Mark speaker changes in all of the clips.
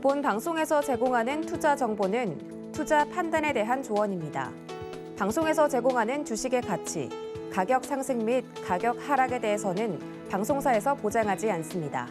Speaker 1: 본 방송에서 제공하는 투자 정보는 투자 판단에 대한 조언입니다. 방송에서 제공하는 주식의 가치, 가격 상승 및 가격 하락에 대해서는 방송사에서 보장하지 않습니다.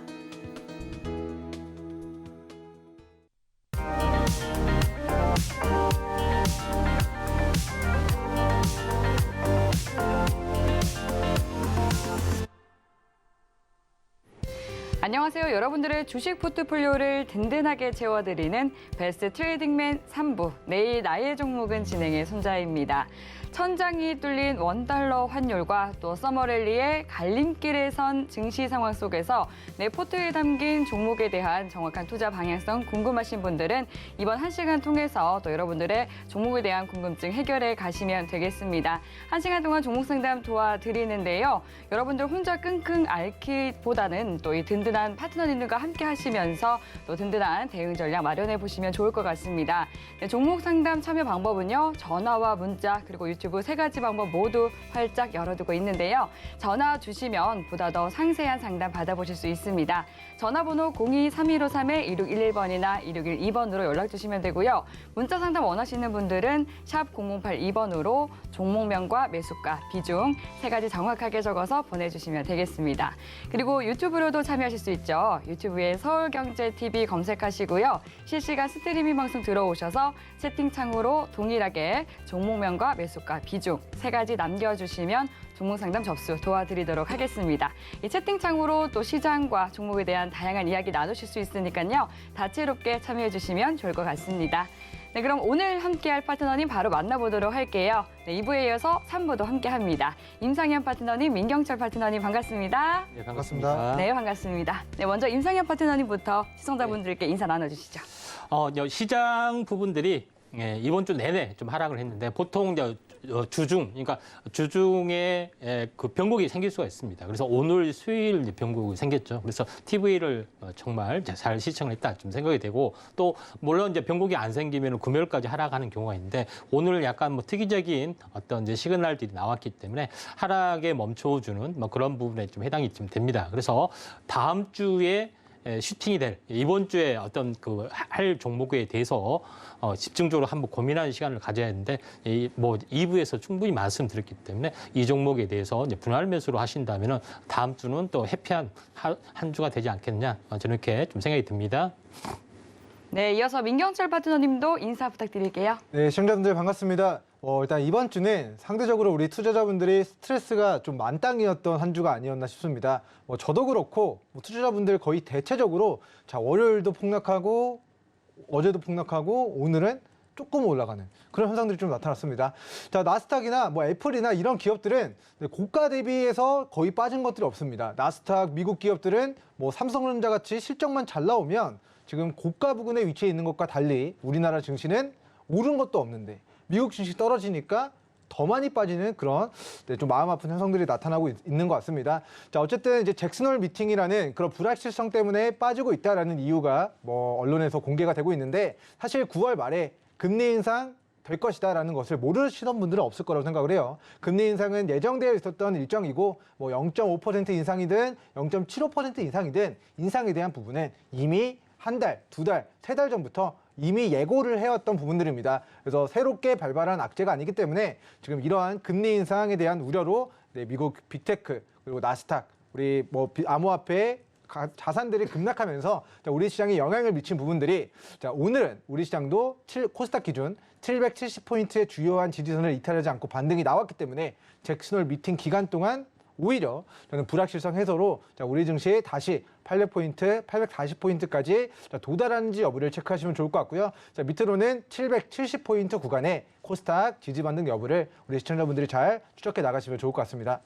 Speaker 2: 안녕하세요. 여러분들의 주식 포트폴리오를 든든하게 채워드리는 베스트 트레이딩맨 3부. 내일 나의 종목은 진행의 손자입니다. 천장이 뚫린 원달러 환율과 또 서머랠리의 갈림길에 선 증시 상황 속에서 내 포트에 담긴 종목에 대한 정확한 투자 방향성 궁금하신 분들은 이번 1시간 통해서 또 여러분들의 종목에 대한 궁금증 해결해 가시면 되겠습니다. 1시간 동안 종목 상담 도와드리는데요. 여러분들 혼자 끙끙 앓기보다는 또 이 든든한 파트너님들과 함께 하시면서 또 든든한 대응 전략 마련해 보시면 좋을 것 같습니다. 네, 종목 상담 참여 방법은요. 전화와 문자 그리고 유튜브 3가지 방법 모두 활짝 열어두고 있는데요. 전화 주시면 보다 더 상세한 상담 받아보실 수 있습니다. 전화번호 02-3153-1611번이나 1612번으로 연락 주시면 되고요. 문자 상담 원하시는 분들은 샵 0082번으로 종목명과 매수가, 비중 3가지 정확하게 적어서 보내주시면 되겠습니다. 그리고 유튜브로도 참여하실 수 있죠. 유튜브에 서울경제TV 검색하시고요. 실시간 스트리밍 방송 들어오셔서 채팅창으로 동일하게 종목명과 매수가, 비중 3가지 남겨주시면 종목 상담 접수 도와드리도록 하겠습니다. 이 채팅창으로 또 시장과 종목에 대한 다양한 이야기 나누실 수 있으니까요. 다채롭게 참여해 주시면 좋을 것 같습니다. 네, 그럼 오늘 함께할 파트너님 바로 만나보도록 할게요. 네, 2부에 이어서 3부도 함께합니다. 임상현 파트너님, 민경철 파트너님 반갑습니다.
Speaker 3: 네, 반갑습니다.
Speaker 2: 네, 반갑습니다. 네, 먼저 임상현 파트너님부터 시청자분들께 인사 나눠주시죠.
Speaker 3: 시장 부분들이 이번 주 내내 좀 하락을 했는데 보통 주중, 그러니까 주중에 그 변곡이 생길 수가 있습니다. 그래서 오늘 수요일 변곡이 생겼죠. 그래서 TV를 정말 잘 시청을 했다 좀 생각이 되고 또 물론 이제 변곡이 안 생기면 금요일까지 하락하는 경우가 있는데 오늘 약간 뭐 특이적인 어떤 이제 시그널들이 나왔기 때문에 하락에 멈춰주는 뭐 그런 부분에 좀 해당이 좀 됩니다. 그래서 다음 주에 슈팅이 될 이번 주에 어떤 그 할 종목에 대해서 집중적으로 한번 고민하는 시간을 가져야 하는데 뭐 2부에서 충분히 말씀드렸기 때문에 이 종목에 대해서 이제 분할 매수로 하신다면은 다음 주는 또 해피한 한 주가 되지 않겠냐 저는 이렇게 좀 생각이 듭니다.
Speaker 2: 네, 이어서 민경철 파트너님도 인사 부탁드릴게요.
Speaker 4: 네, 시청자분들 반갑습니다. 일단 이번 주는 상대적으로 우리 투자자분들이 스트레스가 좀 만땅이었던 한 주가 아니었나 싶습니다. 저도 그렇고 투자자분들 거의 대체적으로 월요일도 폭락하고 어제도 폭락하고 오늘은 조금 올라가는 그런 현상들이 좀 나타났습니다. 자, 나스닥이나 애플이나 이런 기업들은 고가 대비해서 거의 빠진 것들이 없습니다. 나스닥 미국 기업들은 삼성전자 같이 실적만 잘 나오면 지금 고가 부근에 위치해 있는 것과 달리 우리나라 증시는 오른 것도 없는데 미국 증시 떨어지니까 더 많이 빠지는 그런 좀 마음 아픈 현상들이 나타나고 있는 것 같습니다. 자, 어쨌든 이제 잭슨홀 미팅이라는 그런 불확실성 때문에 빠지고 있다라는 이유가 언론에서 공개가 되고 있는데 사실 9월 말에 금리 인상 될 것이다라는 것을 모르시던 분들은 없을 거라고 생각을 해요. 금리 인상은 예정되어 있었던 일정이고 0.5% 인상이든 0.75% 인상이든 인상에 대한 부분은 이미 한 달, 두 달, 세 달 전부터 이미 예고를 해왔던 부분들입니다. 그래서 새롭게 발발한 악재가 아니기 때문에 지금 이러한 금리 인상에 대한 우려로 미국 빅테크 그리고 나스닥 우리 암호화폐 자산들이 급락하면서 우리 시장에 영향을 미친 부분들이 오늘은 우리 시장도 코스닥 기준 770포인트의 주요한 지지선을 이탈하지 않고 반등이 나왔기 때문에 잭슨홀 미팅 기간 동안 오히려 저는 불확실성 해소로 우리 증시 다시 800포인트, 840포인트까지 도달하는지 여부를 체크하시면 좋을 것 같고요. 자, 밑으로는 770포인트 구간의 코스닥 지지 반등 여부를 우리 시청자분들이 잘 추적해 나가시면 좋을 것 같습니다.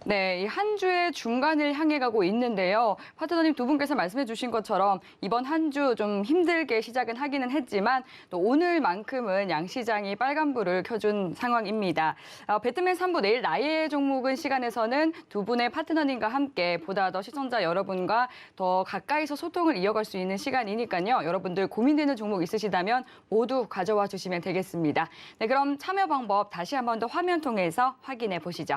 Speaker 2: 네, 이 한 주의 중간을 향해 가고 있는데요. 파트너님 두 분께서 말씀해 주신 것처럼 이번 한 주 좀 힘들게 시작은 하기는 했지만 또 오늘만큼은 양시장이 빨간불을 켜준 상황입니다. 배트맨 3부 내일 나의 종목은 시간에서는 두 분의 파트너님과 함께 보다 더 시청자 여러분과 더 가까이서 소통을 이어갈 수 있는 시간이니까요. 여러분들 고민되는 종목 있으시다면 모두 가져와 주시면 되겠습니다. 네, 그럼 참여 방법 다시 한 번 더 화면 통해서 확인해 보시죠.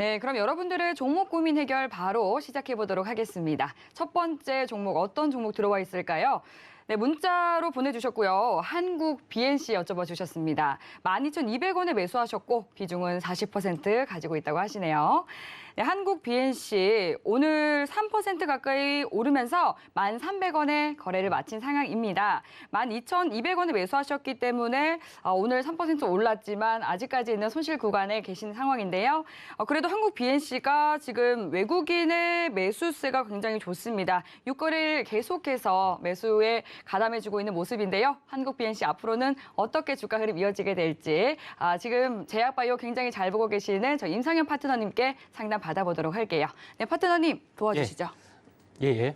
Speaker 2: 네, 그럼 여러분들의 종목 고민 해결 바로 시작해 보도록 하겠습니다. 첫 번째 종목 어떤 종목 들어와 있을까요? 네, 문자로 보내주셨고요. 한국 BNC 여쭤봐 주셨습니다. 12,200원에 매수하셨고 비중은 40% 가지고 있다고 하시네요. 네, 한국 BNC 오늘 3% 가까이 오르면서 1,300원에 거래를 마친 상황입니다. 12,200원에 매수하셨기 때문에 오늘 3% 올랐지만 아직까지는 손실 구간에 계신 상황인데요. 그래도 한국 BNC가 지금 외국인의 매수세가 굉장히 좋습니다. 6거래일 계속해서 매수에 가담해주고 있는 모습인데요. 한국 BNC 앞으로는 어떻게 주가 흐름 이어지게 될지 지금 제약바이오 굉장히 잘 보고 계시는 저 임상현 파트너님께 상담 받아보도록 할게요. 네, 파트너님 도와주시죠.
Speaker 3: 예.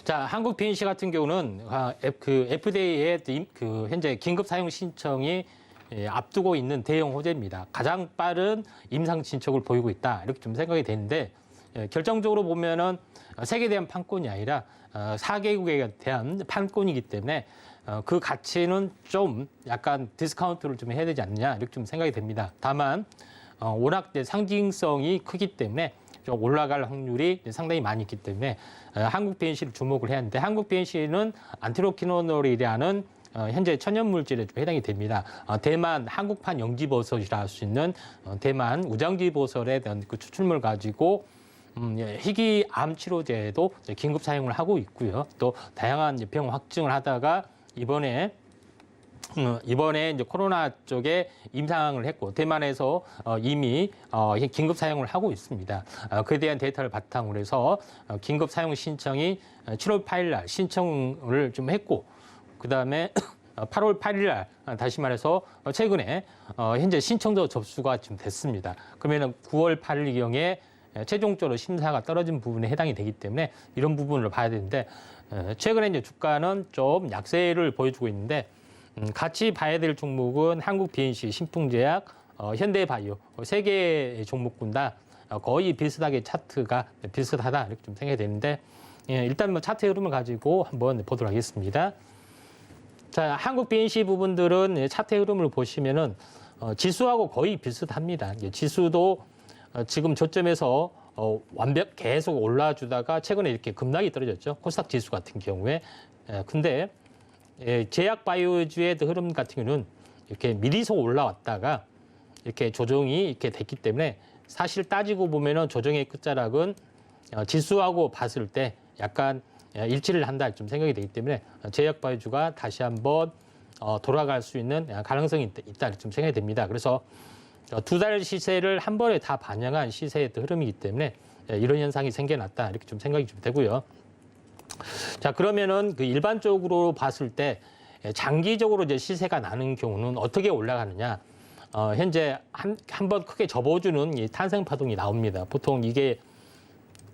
Speaker 3: 자, 한국 BNC 같은 경우는 FDA의 현재 긴급 사용 신청이 앞두고 있는 대형 호재입니다. 가장 빠른 임상 진척을 보이고 있다 이렇게 좀 생각이 되는데 결정적으로 보면은 세계에 대한 판권이 아니라 4개국에 대한 판권이기 때문에 그 가치는 좀 약간 디스카운트를 좀 해야 되지 않느냐 이렇게 좀 생각이 됩니다. 다만 워낙 상징성이 크기 때문에 좀 올라갈 확률이 상당히 많이 있기 때문에 한국 BNC를 주목을 해야 하는데 한국 BNC는 안티로키노놀이라는 현재 천연물질에 좀 해당이 됩니다. 대만 한국판 영지버섯이라 할 수 있는 대만 우장지버섯에 대한 그 추출물 가지고 희귀암 치료제도 긴급 사용을 하고 있고요. 또 다양한 병 확증을 하다가 이번에 이제 코로나 쪽에 임상을 했고 대만에서 이미 긴급 사용을 하고 있습니다. 그에 대한 데이터를 바탕으로 해서 긴급 사용 신청이 7월 8일 날 신청을 좀 했고 그다음에 8월 8일 날 다시 말해서 최근에 현재 신청도 접수가 좀 됐습니다. 그러면 9월 8일경에 최종적으로 심사가 떨어진 부분에 해당이 되기 때문에 이런 부분을 봐야 되는데 최근에 이제 주가는 좀 약세를 보여주고 있는데 같이 봐야 될 종목은 한국 BNC, 신풍제약, 현대바이오 세 개의 종목군 다 거의 비슷하게 차트가 비슷하다 이렇게 좀 생각이 되는데 일단 뭐 차트 흐름을 가지고 한번 보도록 하겠습니다. 자, 한국 BNC 부분들은 차트 흐름을 보시면은 지수하고 거의 비슷합니다. 지수도 지금 저점에서 완벽 계속 올라주다가 최근에 이렇게 급락이 떨어졌죠. 코스닥 지수 같은 경우에. 근데 제약 바이오주의 흐름 같은 경우는 이렇게 미리서 올라왔다가 이렇게 조정이 이렇게 됐기 때문에 사실 따지고 보면은 조정의 끝자락은 지수하고 봤을 때 약간 일치를 한다 좀 생각이 되기 때문에 제약 바이오주가 다시 한번 돌아갈 수 있는 가능성이 있다 좀 생각이 됩니다. 그래서 두 달 시세를 한 번에 다 반영한 시세의 흐름이기 때문에 이런 현상이 생겨났다 이렇게 좀 생각이 좀 되고요. 자, 그러면은 그 일반적으로 봤을 때 장기적으로 이제 시세가 나는 경우는 어떻게 올라가느냐? 현재 한 번 크게 접어주는 이 탄생 파동이 나옵니다. 보통 이게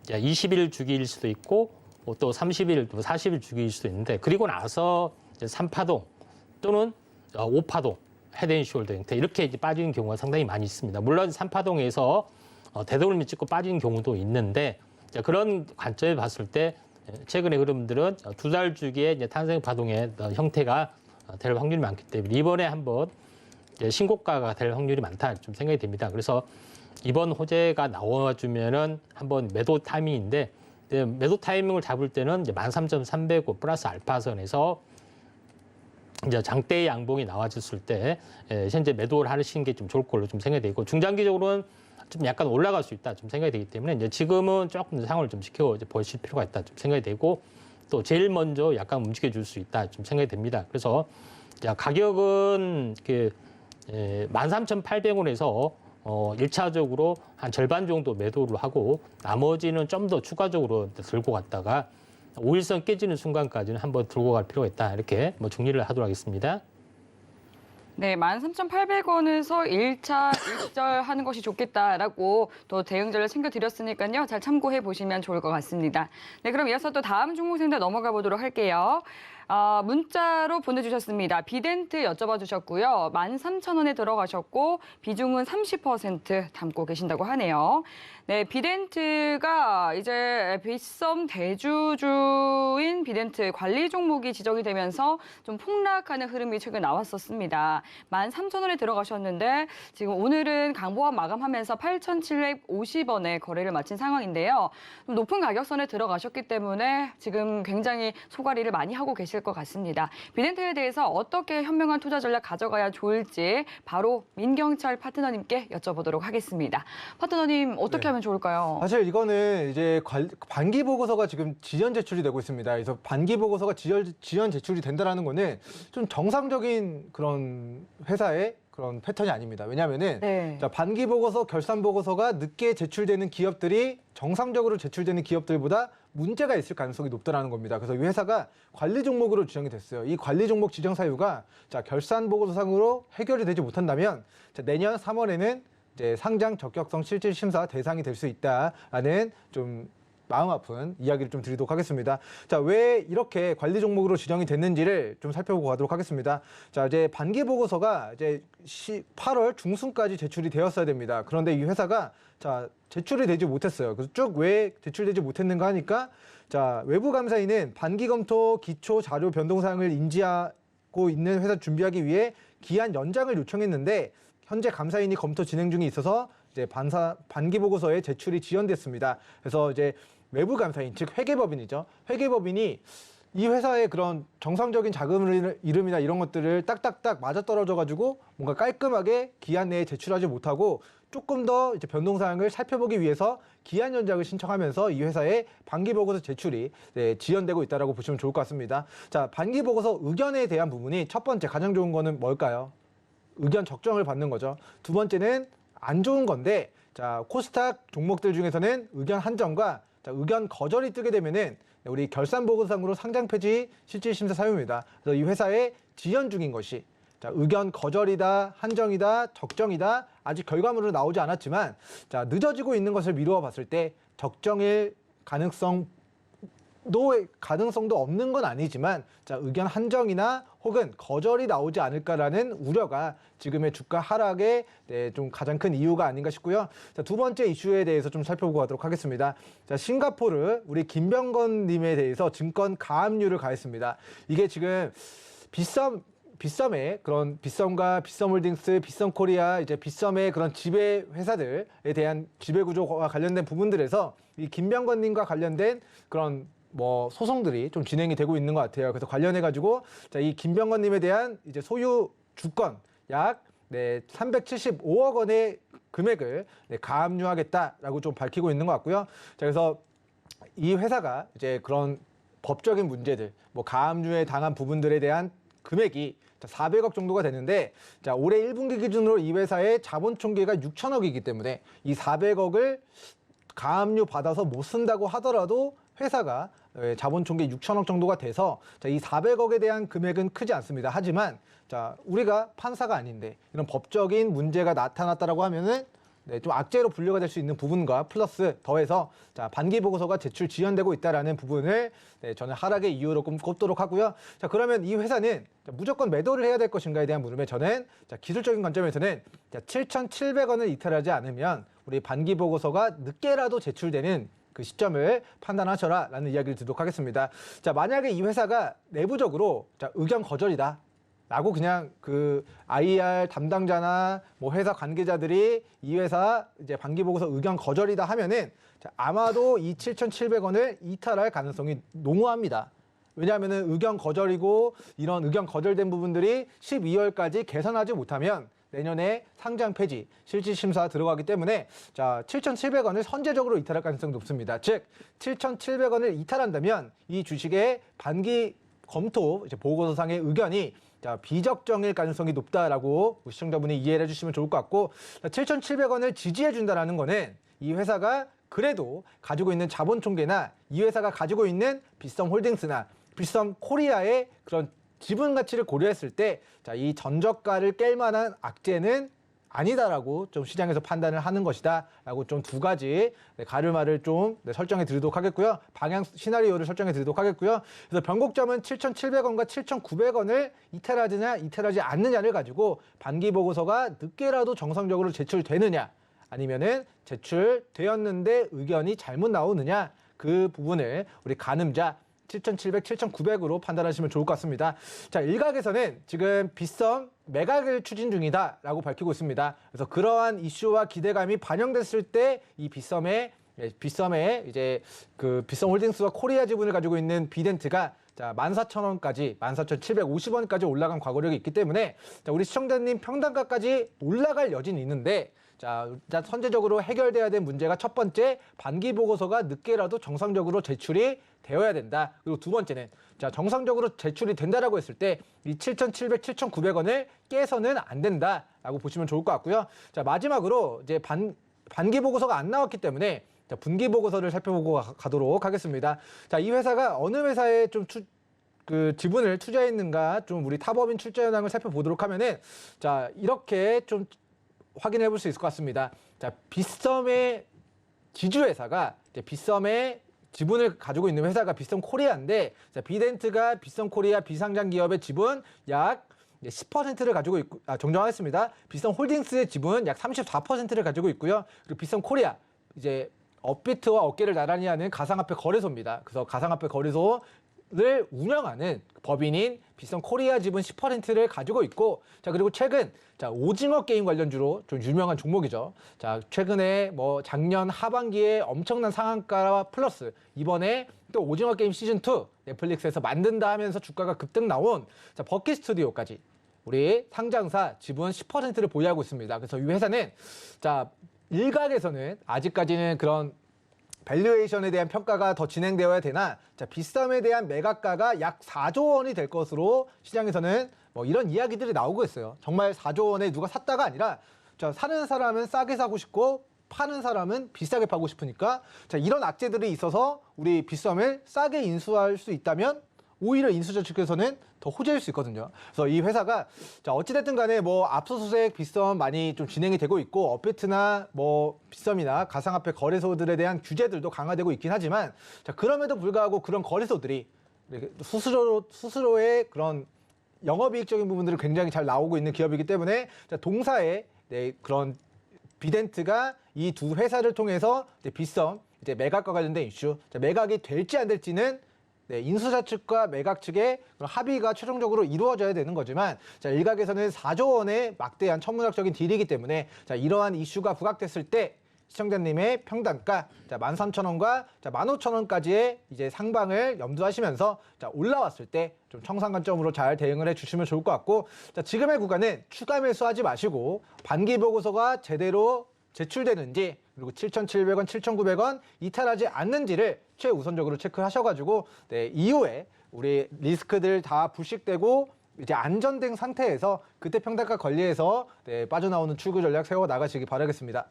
Speaker 3: 20일 주기일 수도 있고 또 30일, 또 40일 주기일 수도 있는데 그리고 나서 이제 3파동 또는 5파동 헤드앤숄더 형태 이렇게 이제 빠지는 경우가 상당히 많이 있습니다. 물론 3파동에서 되돌림이 찍고 빠지는 경우도 있는데 그런 관점에 봤을 때 최근의 흐름들은 두 달 주기의 이제 탄생 파동의 형태가 될 확률이 많기 때문에 이번에 한번 신고가가 될 확률이 많다 좀 생각이 됩니다. 그래서 이번 호재가 나와주면은 한번 매도 타이밍인데 매도 타이밍을 잡을 때는 이제 13,305 플러스 알파선에서 이제 장대의 양봉이 나와줬을 때 현재 매도를 하시는 게 좀 좋을 걸로 좀 생각이 되고 중장기적으로는 좀 약간 올라갈 수 있다 좀 생각이 되기 때문에 이제 지금은 조금 상황을 좀 지켜 보실 필요가 있다 좀 생각이 되고 또 제일 먼저 약간 움직여줄 수 있다 좀 생각이 됩니다. 그래서 가격은 13,800원에서 1차적으로 한 절반 정도 매도를 하고 나머지는 좀 더 추가적으로 들고 갔다가 5일선 깨지는 순간까지는 한번 들고 갈 필요가 있다. 이렇게 뭐 정리를 하도록 하겠습니다.
Speaker 2: 네, 13,800원에서 1차 1절 하는 것이 좋겠다라고 또 대응자를 챙겨드렸으니까요. 잘 참고해 보시면 좋을 것 같습니다. 네, 그럼 이어서 또 다음 종목 생각 넘어가 보도록 할게요. 문자로 보내주셨습니다. 비덴트 여쭤봐 주셨고요. 13,000원에 들어가셨고 비중은 30% 담고 계신다고 하네요. 네, 비덴트가 이제 빗썸 대주주인 비덴트 관리 종목이 지정이 되면서 좀 폭락하는 흐름이 최근 나왔었습니다. 13,000원에 들어가셨는데 지금 오늘은 강보합 마감하면서 8,750원에 거래를 마친 상황인데요. 좀 높은 가격선에 들어가셨기 때문에 지금 굉장히 소가리를 많이 하고 계실 것 같습니다. 비덴트에 대해서 어떻게 현명한 투자 전략 가져가야 좋을지 바로 민경철 파트너님께 여쭤보도록 하겠습니다. 파트너님 어떻게 하면 좋을까요?
Speaker 4: 사실 이거는 이제 반기 보고서가 지금 지연 제출이 되고 있습니다. 그래서 반기 보고서가 지연 제출이 된다라는 거는 좀 정상적인 그런 회사의 그런 패턴이 아닙니다. 왜냐하면은
Speaker 2: 네.
Speaker 4: 자, 반기 보고서, 결산 보고서가 늦게 제출되는 기업들이 정상적으로 제출되는 기업들보다 문제가 있을 가능성이 높다라는 겁니다. 그래서 이 회사가 관리 종목으로 지정이 됐어요. 이 관리 종목 지정 사유가 자, 결산 보고서상으로 해결이 되지 못한다면 자, 내년 3월에는 이제 상장 적격성 실질 심사 대상이 될 수 있다라는 좀 마음 아픈 이야기를 좀 드리도록 하겠습니다. 자, 왜 이렇게 관리 종목으로 지정이 됐는지를 좀 살펴보고 가도록 하겠습니다. 자, 이제 반기 보고서가 이제 8월 중순까지 제출이 되었어야 됩니다. 그런데 이 회사가 자, 제출이 되지 못했어요. 그래서 쭉 왜 제출되지 못했는가 하니까 자, 외부 감사인은 반기 검토 기초 자료 변동 사항을 인지하고 있는 회사 준비하기 위해 기한 연장을 요청했는데 현재 감사인이 검토 진행 중에 있어서 이제 반기 보고서의 제출이 지연됐습니다. 그래서 이제 외부 감사인, 즉 회계법인이죠. 회계법인이 이 회사의 그런 정상적인 자금 이름이나 이런 것들을 딱딱딱 맞아떨어져가지고 뭔가 깔끔하게 기한 내에 제출하지 못하고 조금 더 이제 변동 사항을 살펴보기 위해서 기한 연장을 신청하면서 이 회사의 반기 보고서 제출이 지연되고 있다라고 보시면 좋을 것 같습니다. 자, 반기 보고서 의견에 대한 부분이 첫 번째 가장 좋은 거는 뭘까요? 의견 적정을 받는 거죠. 두 번째는 안 좋은 건데, 자, 코스닥 종목들 중에서는 의견 한정과 자, 의견 거절이 뜨게 되면은 우리 결산 보고서상으로 상장 폐지 실질 심사 사유입니다. 그래서 이 회사의 지연 중인 것이 자, 의견 거절이다, 한정이다, 적정이다 아직 결과물은 나오지 않았지만 자, 늦어지고 있는 것을 미루어 봤을 때 적정일 가능성도 없는 건 아니지만 자, 의견 한정이나 혹은 거절이 나오지 않을까라는 우려가 지금의 주가 하락의 좀 가장 큰 이유가 아닌가 싶고요. 자, 두 번째 이슈에 대해서 좀 살펴보고 가도록 하겠습니다. 자, 싱가포르 우리 김병건 님에 대해서 증권 가압류를 가했습니다. 이게 지금 빗썸의 그런 빗썸과 빗썸홀딩스, 빗썸코리아, 이제 빗썸의 그런 지배 회사들에 대한 지배 구조와 관련된 부분들에서 이 김병건님과 관련된 그런 뭐 소송들이 좀 진행이 되고 있는 것 같아요. 그래서 관련해가지고 자, 이 김병건님에 대한 이제 소유 주권 약 375억 원의 금액을 가압류하겠다라고 좀 밝히고 있는 것 같고요. 자, 그래서 이 회사가 이제 그런 법적인 문제들, 뭐 가압류에 당한 부분들에 대한 금액이 400억 정도가 되는데 자, 올해 1분기 기준으로 이 회사의 자본 총계가 6천억이기 때문에 이 400억을 가압류 받아서 못 쓴다고 하더라도 회사가 자본 총계 6천억 정도가 돼서 자, 이 400억에 대한 금액은 크지 않습니다. 하지만 자, 우리가 판사가 아닌데 이런 법적인 문제가 나타났다라고 하면은 좀 악재로 분류가 될 수 있는 부분과 플러스 더해서 자, 반기 보고서가 제출 지연되고 있다라는 부분을 저는 하락의 이유로 꼽도록 하고요. 자, 그러면 이 회사는 무조건 매도를 해야 될 것인가에 대한 물음에 저는 자, 기술적인 관점에서는 7,700원을 이탈하지 않으면 우리 반기 보고서가 늦게라도 제출되는 그 시점을 판단하셔라라는 이야기를 드리도록 하겠습니다. 자, 만약에 이 회사가 내부적으로 자, 의견 거절이다. 라고 그냥 그 IR 담당자나 뭐 회사 관계자들이 이 회사 이제 반기 보고서 의견 거절이다 하면은 자, 아마도 이 7,700원을 이탈할 가능성이 농후합니다. 왜냐하면은 의견 거절이고 이런 의견 거절된 부분들이 12월까지 개선하지 못하면 내년에 상장 폐지, 실질 심사 들어가기 때문에 자, 7,700원을 선제적으로 이탈할 가능성이 높습니다. 즉, 7,700원을 이탈한다면 이 주식의 반기 검토 이제 보고서상의 의견이 자, 비적정일 가능성이 높다라고 시청자분이 이해를 해주시면 좋을 것 같고 7,700원을 지지해준다라는 거는 이 회사가 그래도 가지고 있는 자본 총계나 이 회사가 가지고 있는 빗썸 홀딩스나 빗썸 코리아의 그런 지분 가치를 고려했을 때 자, 이 전저가를 깰 만한 악재는 아니다라고 좀 시장에서 판단을 하는 것이다라고 좀 두 가지 가르마를 좀 설정해 드리도록 하겠고요. 방향 시나리오를 설정해 드리도록 하겠고요. 그래서 변곡점은 7,700원과 7,900원을 이탈하느냐 이탈하지 않느냐를 가지고 반기 보고서가 늦게라도 정상적으로 제출되느냐 아니면은 제출되었는데 의견이 잘못 나오느냐 그 부분을 우리 가늠자 7,700, 7,900으로 판단하시면 좋을 것 같습니다. 자, 일각에서는 지금 빗썸 매각을 추진 중이다라고 밝히고 있습니다. 그래서 그러한 이슈와 기대감이 반영됐을 때 이 빗썸에 이제 그 빗썸 홀딩스와 코리아 지분을 가지고 있는 비덴트가 자, 14,000원까지 14,750원까지 올라간 과거력이 있기 때문에 자, 우리 시청자님 평단가까지 올라갈 여지는 있는데 자, 일단 선제적으로 해결돼야 될 문제가 첫 번째, 반기 보고서가 늦게라도 정상적으로 제출이 되어야 된다. 그리고 두 번째는 자, 정상적으로 제출이 된다라고 했을 때 이 7,700, 7,900원을 깨서는 안 된다라고 보시면 좋을 것 같고요. 자, 마지막으로 이제 반기 보고서가 안 나왔기 때문에 자, 분기 보고서를 살펴보고 가도록 하겠습니다. 자, 이 회사가 어느 회사에 좀 그 지분을 투자했는가 좀 우리 타법인 출자 현황을 살펴보도록 하면은 자, 이렇게 좀 확인해 볼 수 있을 것 같습니다. 자, 빗썸의 지주회사가 이제 빗썸의 지분을 가지고 있는 회사가 빗썸 코리아인데 자, 비덴트가 빗썸 코리아 비상장 기업의 지분 약 10%를 가지고 있고 정정하겠습니다. 빗썸 홀딩스의 지분 약 34%를 가지고 있고요. 그리고 빗썸 코리아 이제 업비트와 어깨를 나란히 하는 가상화폐 거래소입니다. 그래서 가상화폐 거래소를 운영하는 법인인 빗썸 코리아 지분 10%를 가지고 있고 자, 그리고 최근 자, 오징어 게임 관련주로 좀 유명한 종목이죠. 자, 최근에 뭐 작년 하반기에 엄청난 상한가와 플러스 이번에 또 오징어 게임 시즌2 넷플릭스에서 만든다 하면서 주가가 급등 나온 자, 버킷 스튜디오까지 우리 상장사 지분 10%를 보유하고 있습니다. 그래서 이 회사는 자, 일각에서는 아직까지는 그런 밸류에이션에 대한 평가가 더 진행되어야 되나 자, 빗썸에 대한 매각가가 약 4조 원이 될 것으로 시장에서는 뭐 이런 이야기들이 나오고 있어요. 정말 4조 원에 누가 샀다가 아니라 자, 사는 사람은 싸게 사고 싶고 파는 사람은 비싸게 파고 싶으니까 자, 이런 악재들이 있어서 우리 빗썸을 싸게 인수할 수 있다면 오히려 인수자 측에서는 더 호재일 수 있거든요. 그래서 이 회사가 자, 어찌됐든 간에 뭐 압수수색 빗썸 많이 좀 진행이 되고 있고 업비트나 뭐 빗썸이나 가상화폐 거래소들에 대한 규제들도 강화되고 있긴 하지만 자, 그럼에도 불구하고 그런 거래소들이 스스로의 그런 영업이익적인 부분들이 굉장히 잘 나오고 있는 기업이기 때문에 자, 동사의 그런 비덴트가 이 두 회사를 통해서 빗썸 이제 매각과 관련된 이슈 자, 매각이 될지 안 될지는 인수자 측과 매각 측의 합의가 최종적으로 이루어져야 되는 거지만 자, 일각에서는 4조 원의 막대한 천문학적인 딜이기 때문에 자, 이러한 이슈가 부각됐을 때 시청자님의 평단가 자, 13,000원과 자, 15,000원까지의 이제 상방을 염두하시면서 자, 올라왔을 때 좀 청산관점으로 잘 대응을 해주시면 좋을 것 같고 자, 지금의 구간은 추가 매수하지 마시고 반기 보고서가 제대로 제출되는지 그리고 7,700원, 7,900원 이탈하지 않는지를 최우선적으로 체크하셔가지고 이후에 우리 리스크들 다 불식되고 이제 안전된 상태에서 그때 평단가 관리해서 빠져나오는 출구 전략 세워 나가시기 바라겠습니다.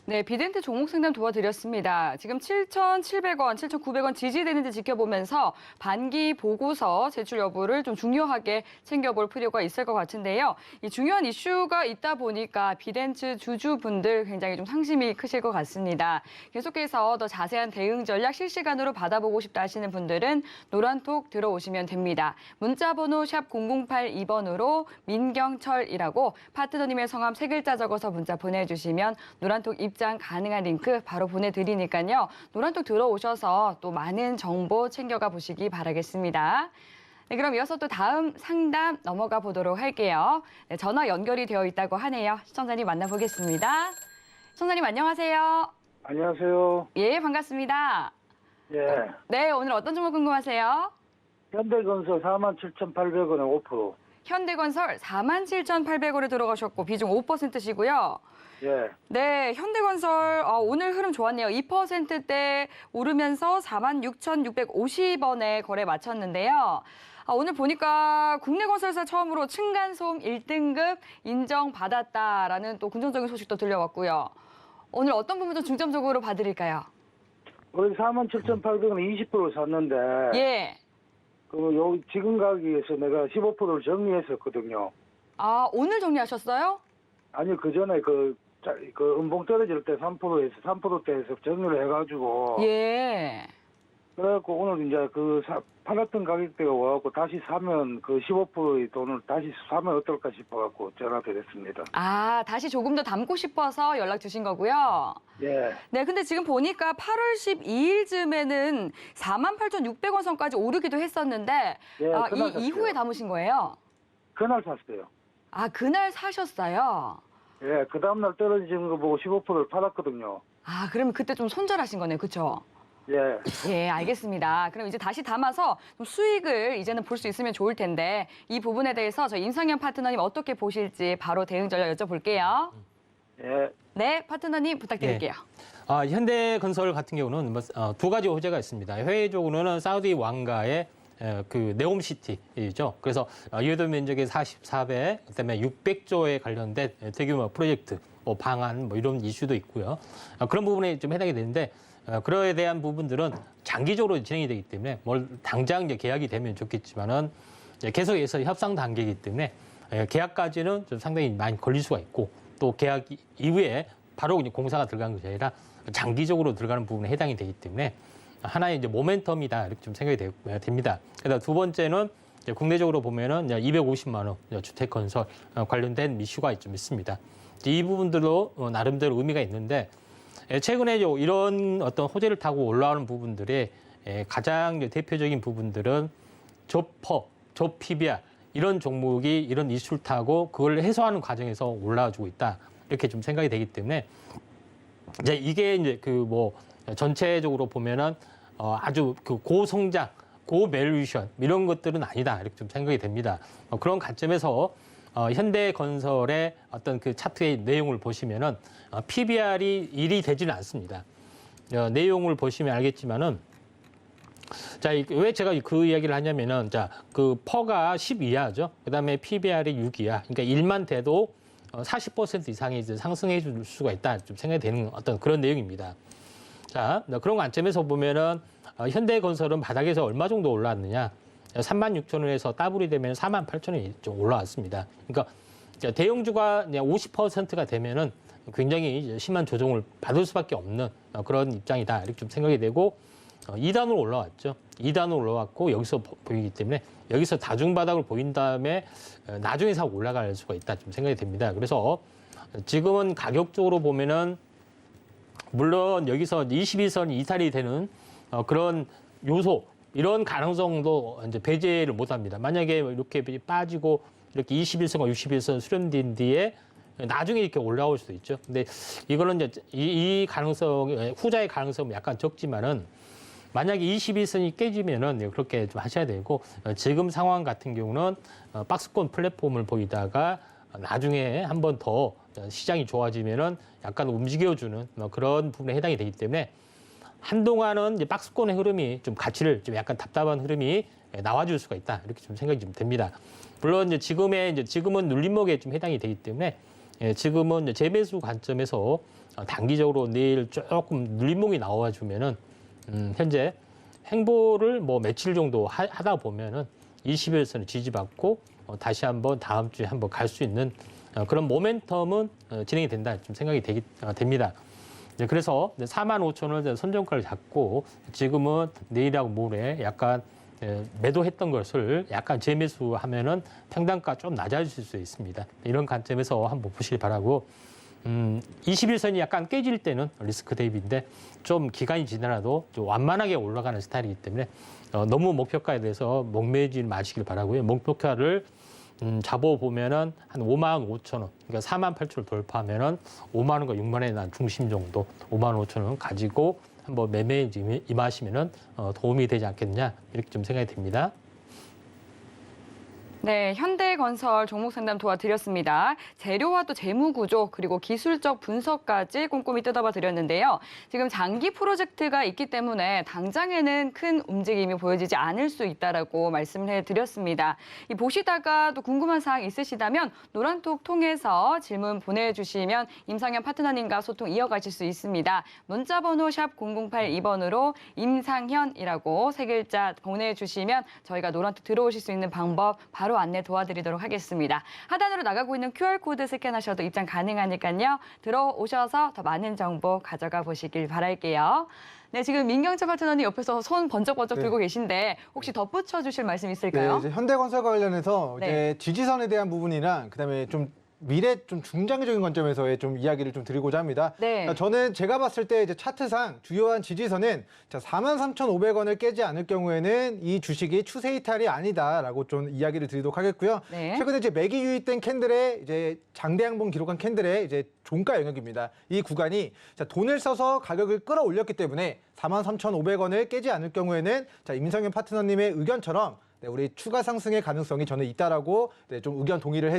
Speaker 2: 네, 비덴트 종목 상담 도와드렸습니다. 지금 7,700원, 7,900원 지지되는지 지켜보면서 반기 보고서 제출 여부를 좀 중요하게 챙겨볼 필요가 있을 것 같은데요. 이 중요한 이슈가 있다 보니까 비덴트 주주분들 굉장히 좀 상심이 크실 것 같습니다. 계속해서 더 자세한 대응 전략 실시간으로 받아보고 싶다 하시는 분들은 노란톡 들어오시면 됩니다. 문자번호 샵 0082번으로 민경철이라고 파트너님의 성함 3글자 적어서 문자 보내주시면 노란톡 입장 가능한 링크 바로 보내드리니까요. 노란톡 들어오셔서 또 많은 정보 챙겨가 보시기 바라겠습니다. 네, 그럼 이어서 또 다음 상담 넘어가 보도록 할게요. 네, 전화 연결이 되어 있다고 하네요. 시청자님 만나보겠습니다. 시청자님 안녕하세요.
Speaker 5: 안녕하세요.
Speaker 2: 예, 반갑습니다.
Speaker 5: 예.
Speaker 2: 네, 오늘 어떤 종목 궁금하세요?
Speaker 5: 현대건설 47,800원에 5%.
Speaker 2: 현대건설 47,800원에 들어가셨고 비중 5%시고요.
Speaker 5: 예.
Speaker 2: 네, 현대건설 오늘 흐름 좋았네요. 2%대 오르면서 46,650원에 거래 마쳤는데요. 오늘 보니까 국내 건설사 처음으로 층간소음 1등급 인정받았다라는 또 긍정적인 소식도 들려왔고요. 오늘 어떤 부분 좀 중점적으로 봐드릴까요?
Speaker 5: 우리 47,800원에 20% 샀는데
Speaker 2: 예.
Speaker 5: 지금 가격에서 내가 15%를 정리했었거든요.
Speaker 2: 오늘 정리하셨어요?
Speaker 5: 아니 그 전에 그 음봉 떨어질 때 3%에서 3%대에서 정리를 해가지고
Speaker 2: 예.
Speaker 5: 그래갖고 오늘 이제 팔았던 가격대가 와갖고 다시 사면 그 15%의 돈을 다시 사면 어떨까 싶어갖고 전화드렸습니다.
Speaker 2: 아, 다시 조금 더 담고 싶어서 연락 주신 거고요.
Speaker 5: 예.
Speaker 2: 네, 근데 지금 보니까 8월 12일쯤에는 48,600원 선까지 오르기도 했었는데
Speaker 5: 예,
Speaker 2: 아,
Speaker 5: 그날
Speaker 2: 이
Speaker 5: 샀어요.
Speaker 2: 이후에 담으신 거예요?
Speaker 5: 그날 샀어요.
Speaker 2: 아, 그날 사셨어요?
Speaker 5: 예, 그 다음날 떨어지는 거 보고 15%를 팔았거든요.
Speaker 2: 아, 그러면 그때 좀 손절하신 거네요, 그렇죠?
Speaker 5: 예.
Speaker 2: 예, 알겠습니다. 그럼 이제 다시 담아서 좀 수익을 이제는 볼 수 있으면 좋을 텐데 이 부분에 대해서 저희 임상현 파트너님 어떻게 보실지 바로 대응 전략 여쭤볼게요.
Speaker 5: 예.
Speaker 2: 네, 파트너님 부탁드릴게요.
Speaker 3: 현대건설 같은 경우는 두 가지 호재가 있습니다. 해외적으로는 사우디 왕가의 그 네옴시티죠. 그래서 유효도 면적의 44배, 그다음에 600조에 관련된 대규모 프로젝트, 방안 이런 이슈도 있고요. 그런 부분에 좀 해당이 되는데 그거에 대한 부분들은 장기적으로 진행이 되기 때문에 당장 이제 계약이 되면 좋겠지만은 계속해서 협상 단계이기 때문에 계약까지는 좀 상당히 많이 걸릴 수가 있고 또 계약 이후에 바로 이제 공사가 들어간 것이 아니라 장기적으로 들어가는 부분에 해당이 되기 때문에 하나의 이제 모멘텀이다 이렇게 좀 생각이 됩니다. 그다음 두 번째는 이제 국내적으로 보면은 250만 원 주택 건설 관련된 이슈가 좀 있습니다. 이 부분들도 나름대로 의미가 있는데 최근에 이런 어떤 호재를 타고 올라오는 부분들의 가장 대표적인 부분들은 조퍼, 조PBR 이런 종목이 이런 이슈를 타고 그걸 해소하는 과정에서 올라와주고 있다 이렇게 좀 생각이 되기 때문에 이제 이게 이제 전체적으로 보면은 아주 그 고성장, 고밸류션 이런 것들은 아니다 이렇게 좀 생각이 됩니다. 그런 관점에서 현대건설의 어떤 그 차트의 내용을 보시면은 PBR이 1이 되지는 않습니다. 내용을 보시면 알겠지만은 자, 왜 제가 그 이야기를 하냐면은 그 퍼가 10 이하죠. 그다음에 PBR이 6 이하. 그러니까 1만 돼도 40% 이상이 이제 상승해 줄 수가 있다. 좀 생각이 되는 어떤 그런 내용입니다. 자, 그런 관점에서 보면은 현대건설은 바닥에서 얼마 정도 올라왔느냐? 36,000원에서 더블이 되면 48,000원이 좀 올라왔습니다. 그러니까 대형주가 50%가 되면은 굉장히 심한 조정을 받을 수밖에 없는 그런 입장이다. 이렇게 좀 생각이 되고 2단으로 올라왔죠. 2단으로 올라왔고 여기서 보이기 때문에 여기서 다중바닥을 보인 다음에 나중에 사고 올라갈 수가 있다. 좀 생각이 됩니다. 그래서 지금은 가격적으로 보면은 물론 여기서 21선 이탈이 되는 그런 요소 이런 가능성도 이제 배제를 못 합니다. 만약에 이렇게 빠지고 이렇게 21선과 61선 수렴된 뒤에 나중에 이렇게 올라올 수도 있죠. 근데 이거는 이제 이 가능성, 후자의 가능성은 약간 적지만은 만약에 21선이 깨지면은 그렇게 좀 하셔야 되고 지금 상황 같은 경우는 박스권 플랫폼을 보이다가 나중에 한 번 더 시장이 좋아지면은 약간 움직여주는 그런 부분에 해당이 되기 때문에 한동안은 이제 박스권의 흐름이 좀 가치를 좀 약간 답답한 흐름이 나와줄 수가 있다 이렇게 좀 생각이 좀 됩니다. 물론 이제 지금은 눌림목에 좀 해당이 되기 때문에 지금은 이제 재매수 관점에서 단기적으로 내일 조금 눌림목이 나와주면은 현재 행보를 며칠 정도 하다 보면은 20일선을 지지받고 다시 한번 다음 주에 한번 갈 수 있는 그런 모멘텀은 진행이 된다 좀 생각이 됩니다. 그래서 45,000원 선정가를 잡고 지금은 내일하고 모레 약간 매도했던 것을 약간 재매수하면은 평단가 좀 낮아질 수 있습니다. 이런 관점에서 한번 보시기 바라고 21선이 약간 깨질 때는 리스크 대비인데 좀 기간이 지나도 좀 완만하게 올라가는 스타일이기 때문에 너무 목표가에 대해서 목매지 마시길 바라고요. 목표가를 잡아보면은 한 55,000원, 그러니까 48,000원 돌파하면은 5만 원과 6만 원에 난 중심 정도 55,000원 가지고 한번 매매에 임하시면은 도움이 되지 않겠냐 이렇게 좀 생각이 됩니다.
Speaker 2: 네, 현대건설 종목 상담 도와드렸습니다. 재료와 또 재무 구조 그리고 기술적 분석까지 꼼꼼히 뜯어봐 드렸는데요. 지금 장기 프로젝트가 있기 때문에 당장에는 큰 움직임이 보여지지 않을 수 있다라고 말씀을 해드렸습니다. 이 보시다가 또 궁금한 사항 있으시다면 노란톡 통해서 질문 보내주시면 임상현 파트너님과 소통 이어가실 수 있습니다. 문자번호 샵 0082번으로 임상현이라고 세 글자 보내주시면 저희가 노란톡 들어오실 수 있는 방법 바로 바로 안내 도와드리도록 하겠습니다. 하단으로 나가고 있는 QR코드 스캔하셔도 입장 가능하니까요. 들어오셔서 더 많은 정보 가져가 보시길 바랄게요. 네, 지금 민경철 파트너님 옆에서 손 번쩍번쩍
Speaker 4: 네.
Speaker 2: 들고 계신데 혹시 덧붙여 주실 말씀
Speaker 4: 네,
Speaker 2: 있을까요?
Speaker 4: 이제 현대건설과 관련해서
Speaker 2: 네.
Speaker 4: 이제 지지선에 대한 부분이랑 그다음에 좀 미래 좀 중장기적인 관점에서의 좀 이야기를 좀 드리고자 합니다.
Speaker 2: 네.
Speaker 4: 자, 저는 제가 봤을 때 이제 차트상 주요한 지지선은 자, 43,500원을 깨지 않을 경우에는 이 주식이 추세 이탈이 아니다라고 좀 이야기를 드리도록 하겠고요.
Speaker 2: 네.
Speaker 4: 최근에 이제 매기 유입된 캔들의 이제 장대 양봉 기록한 캔들의 이제 종가 영역입니다. 이 구간이 자, 돈을 써서 가격을 끌어올렸기 때문에 43,500원을 깨지 않을 경우에는 자, 임성현 파트너님의 의견처럼 네, 우리 추가 상승의 가능성이 저는 있다라고 네, 좀 의견 동의를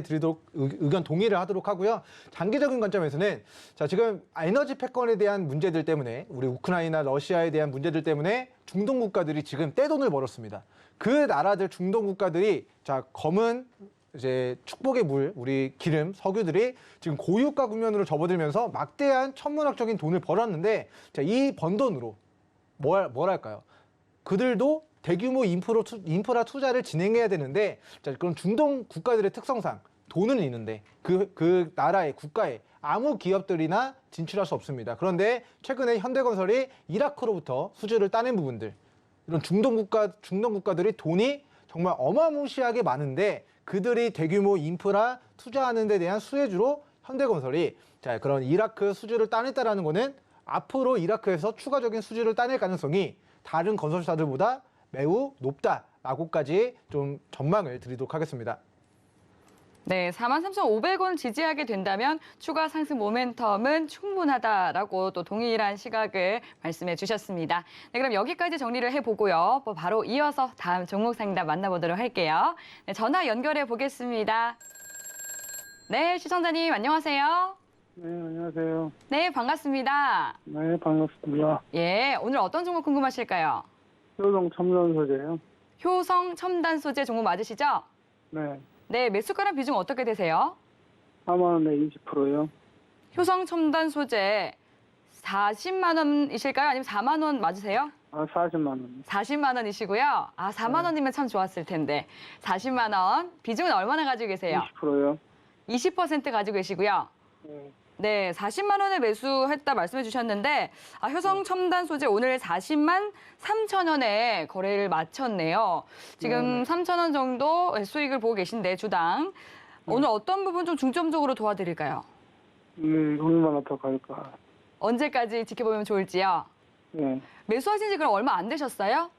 Speaker 4: 의견 동의를 하도록 하고요. 장기적인 관점에서는 자, 지금 에너지 패권에 대한 문제들 때문에 우리 우크라이나 러시아에 대한 문제들 때문에 중동 국가들이 지금 떼돈을 벌었습니다. 그 나라들 중동 국가들이 자, 검은 이제 축복의 물, 우리 기름, 석유들이 지금 고유가 국면으로 접어들면서 막대한 천문학적인 돈을 벌었는데 자, 이 번 돈으로 뭐랄까요? 그들도 대규모 인프라 투자를 진행해야 되는데 자, 그런 중동 국가들의 특성상 돈은 있는데 그 나라의 국가에 아무 기업들이나 진출할 수 없습니다. 그런데 최근에 현대건설이 이라크로부터 수주를 따낸 부분들 이런 중동 국가들이 돈이 정말 어마무시하게 많은데 그들이 대규모 인프라 투자하는 데 대한 수혜주로 현대건설이 자, 그런 이라크 수주를 따냈다라는 거는 앞으로 이라크에서 추가적인 수주를 따낼 가능성이 다른 건설사들보다 매우 높다라고까지 좀 전망을 드리도록 하겠습니다.
Speaker 2: 네, 43,500원 지지하게 된다면 추가 상승 모멘텀은 충분하다라고 또 동일한 시각을 말씀해 주셨습니다. 네, 그럼 여기까지 정리를 해보고요. 바로 이어서 다음 종목 상담 만나보도록 할게요. 네, 전화 연결해 보겠습니다. 네, 시청자님 안녕하세요.
Speaker 5: 네, 안녕하세요.
Speaker 2: 네, 반갑습니다.
Speaker 5: 네, 반갑습니다.
Speaker 2: 예, 오늘 어떤 종목 궁금하실까요?
Speaker 5: 효동 첨단 소재요.
Speaker 2: 효성 첨단 소재 종목 맞으시죠?
Speaker 5: 네,
Speaker 2: 네, 매수가랑 비중 어떻게 되세요?
Speaker 5: 4만 원에 20%요.
Speaker 2: 효성 첨단 소재 40만 원이실까요? 아니면 4만 원 맞으세요?
Speaker 5: 아, 40만 원.
Speaker 2: 40만 원이시고요. 아, 4만 원이면 참 좋았을 텐데. 40만 원. 비중은 얼마나 가지고 계세요?
Speaker 5: 20%요.
Speaker 2: 20% 가지고 계시고요.
Speaker 5: 네.
Speaker 2: 네, 40만 원에 매수했다 말씀해 주셨는데 효성 첨단 소재 오늘 40만 3천 원에 거래를 마쳤네요. 지금 3천 원 정도 수익을 보고 계신데 주당. 오늘 어떤 부분 좀 중점적으로 도와드릴까요?
Speaker 5: 얼마나 더 갈까?
Speaker 2: 언제까지 지켜보면 좋을지요?
Speaker 5: 네.
Speaker 2: 매수하신 지 그럼 얼마 안 되셨어요?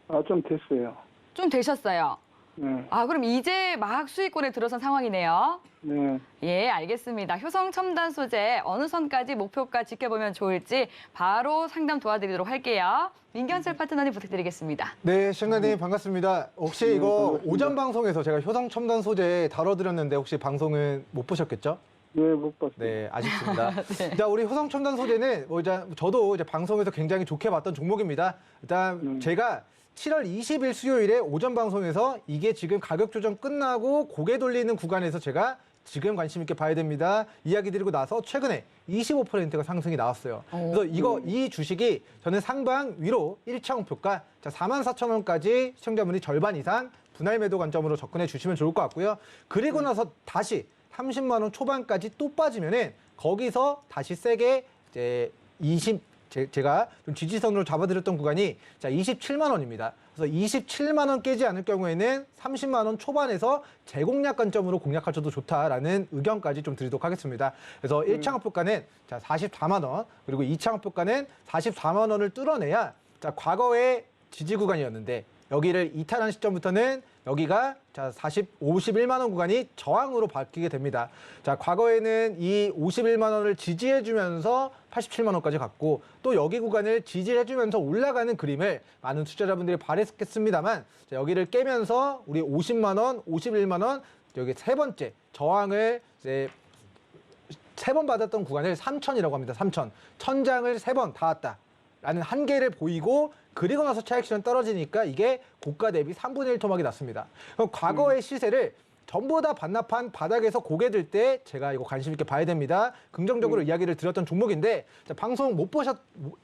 Speaker 5: 아, 좀 됐어요.
Speaker 2: 좀 되셨어요.
Speaker 5: 네.
Speaker 2: 아, 그럼 이제 막 수익권에 들어선 상황이네요.
Speaker 5: 네.
Speaker 2: 예, 알겠습니다. 효성 첨단 소재 어느 선까지 목표가 지켜보면 좋을지 바로 상담 도와드리도록 할게요. 민경철 파트너님 부탁드리겠습니다.
Speaker 4: 네, 시청자님 반갑습니다. 혹시
Speaker 5: 네,
Speaker 4: 이거
Speaker 5: 반갑습니다.
Speaker 4: 오전 방송에서 제가 효성 첨단 소재 다뤄드렸는데 혹시 방송은 못 보셨겠죠?
Speaker 5: 네, 못 봤어요.
Speaker 4: 네, 아쉽습니다.
Speaker 2: 네.
Speaker 4: 자, 우리 효성 첨단 소재는 저도 이제 방송에서 굉장히 좋게 봤던 종목입니다. 일단 제가 7월 20일 수요일에 오전 방송에서 이게 지금 가격 조정 끝나고 고개 돌리는 구간에서 제가 지금 관심 있게 봐야 됩니다. 이야기 드리고 나서 최근에 25%가 상승이 나왔어요. 그래서 이 주식이 저는 상방 위로 1차 목표가 44,000원까지 시청자분이 절반 이상 분할 매도 관점으로 접근해 주시면 좋을 것 같고요. 그리고 나서 다시 30만 원 초반까지 또 빠지면은 거기서 다시 세게 이제 제가 좀 지지선으로 잡아드렸던 구간이 자 27만 원입니다. 그래서 27만 원 깨지 않을 경우에는 30만 원 초반에서 재공략 관점으로 공략하셔도 좋다라는 의견까지 좀 드리도록 하겠습니다. 그래서 1차 목표가는 자 44만 원 그리고 2차 목표가는 44만 원을 뚫어내야 자 과거의 지지 구간이었는데 여기를 이탈한 시점부터는 여기가 자 51만 원 구간이 저항으로 바뀌게 됩니다. 자 과거에는 이 51만 원을 지지해주면서 87만 원까지 갔고 또 여기 구간을 지지해주면서 올라가는 그림을 많은 투자자분들이 바랬겠습니다만 자, 여기를 깨면서 우리 50만 원, 51만 원 여기 세 번째 저항을 이제 세 번 받았던 구간을 3천이라고 합니다. 3천. 천장을 세 번 닿았다. 라는 한계를 보이고 그리고 나서 차익 실현 떨어지니까 이게 고가 대비 3분의 1 토막이 났습니다. 그럼 과거의 시세를 전부 다 반납한 바닥에서 고개 들 때 제가 이거 관심 있게 봐야 됩니다. 긍정적으로 이야기를 드렸던 종목인데 자, 방송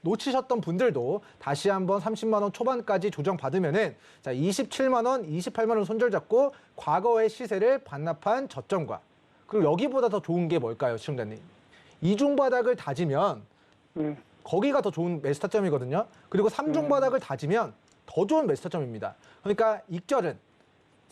Speaker 4: 놓치셨던 분들도 다시 한번 30만 원 초반까지 조정받으면은 자, 27만 원, 28만 원 손절 잡고 과거의 시세를 반납한 저점과 그리고 여기보다 더 좋은 게 뭘까요, 시청자님? 이중 바닥을 다지면
Speaker 5: 네.
Speaker 4: 거기가 더 좋은 매수 타점이거든요. 그리고 3중 바닥을 다지면 더 좋은 매수 타점입니다. 그러니까 익절은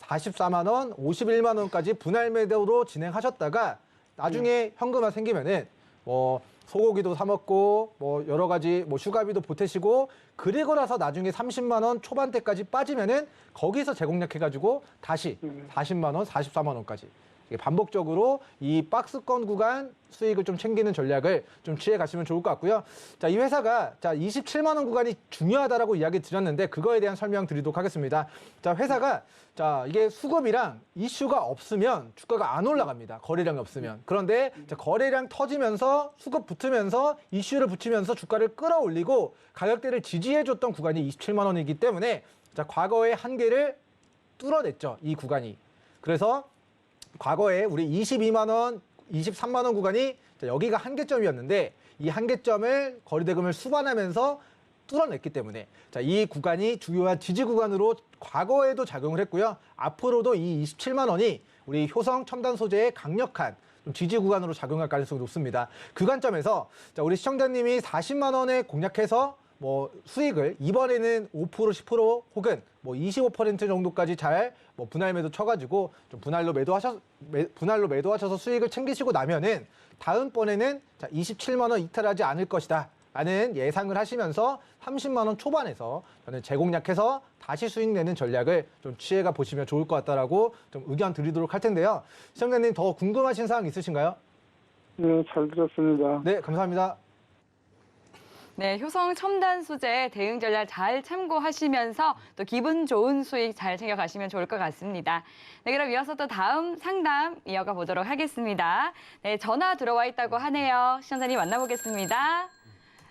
Speaker 4: 44만 원, 51만 원까지 분할 매도로 진행하셨다가 나중에 현금화 생기면은 뭐 소고기도 사 먹고 뭐 여러 가지 뭐 휴가비도 보태시고 그리고 나서 나중에 30만 원 초반대까지 빠지면은 거기서 재공략해 가지고 다시 40만 원, 44만 원까지 이게 반복적으로 이 박스권 구간 수익을 좀 챙기는 전략을 좀 취해 가시면 좋을 것 같고요. 자, 이 회사가 자 27만 원 구간이 중요하다라고 이야기 드렸는데 그거에 대한 설명 드리도록 하겠습니다. 자, 회사가 자 이게 수급이랑 이슈가 없으면 주가가 안 올라갑니다. 거래량이 없으면. 그런데 자, 거래량 터지면서 수급 붙으면서 이슈를 붙이면서 주가를 끌어올리고 가격대를 지지해줬던 구간이 27만 원이기 때문에 자 과거의 한계를 뚫어냈죠. 이 구간이. 그래서 과거에 우리 22만 원, 23만 원 구간이 여기가 한계점이었는데 이 한계점을 거래대금을 수반하면서 뚫어냈기 때문에 자, 이 구간이 주요한 지지 구간으로 과거에도 작용을 했고요. 앞으로도 이 27만 원이 우리 효성 첨단 소재의 강력한 지지 구간으로 작용할 가능성이 높습니다. 그 관점에서 자, 우리 시청자님이 40만 원에 공략해서 뭐 수익을 이번에는 5%, 10% 혹은 뭐 25% 정도까지 잘 뭐 분할 매도 쳐가지고 좀 분할로 매도하셔서 수익을 챙기시고 나면은 다음번에는 자 27만 원 이탈하지 않을 것이다. 라는 예상을 하시면서 30만 원 초반에서 저는 재공략해서 다시 수익 내는 전략을 좀 취해가 보시면 좋을 것 같다라고 좀 의견 드리도록 할 텐데요. 시청자님 더 궁금하신 사항 있으신가요?
Speaker 5: 네, 잘 들었습니다.
Speaker 4: 네, 감사합니다.
Speaker 2: 네, 효성 첨단 소재 대응 전략 잘 참고하시면서 또 기분 좋은 수익 잘 챙겨가시면 좋을 것 같습니다. 네, 그럼 이어서 또 다음 상담 이어가 보도록 하겠습니다. 네, 전화 들어와 있다고 하네요. 시청자님 만나보겠습니다.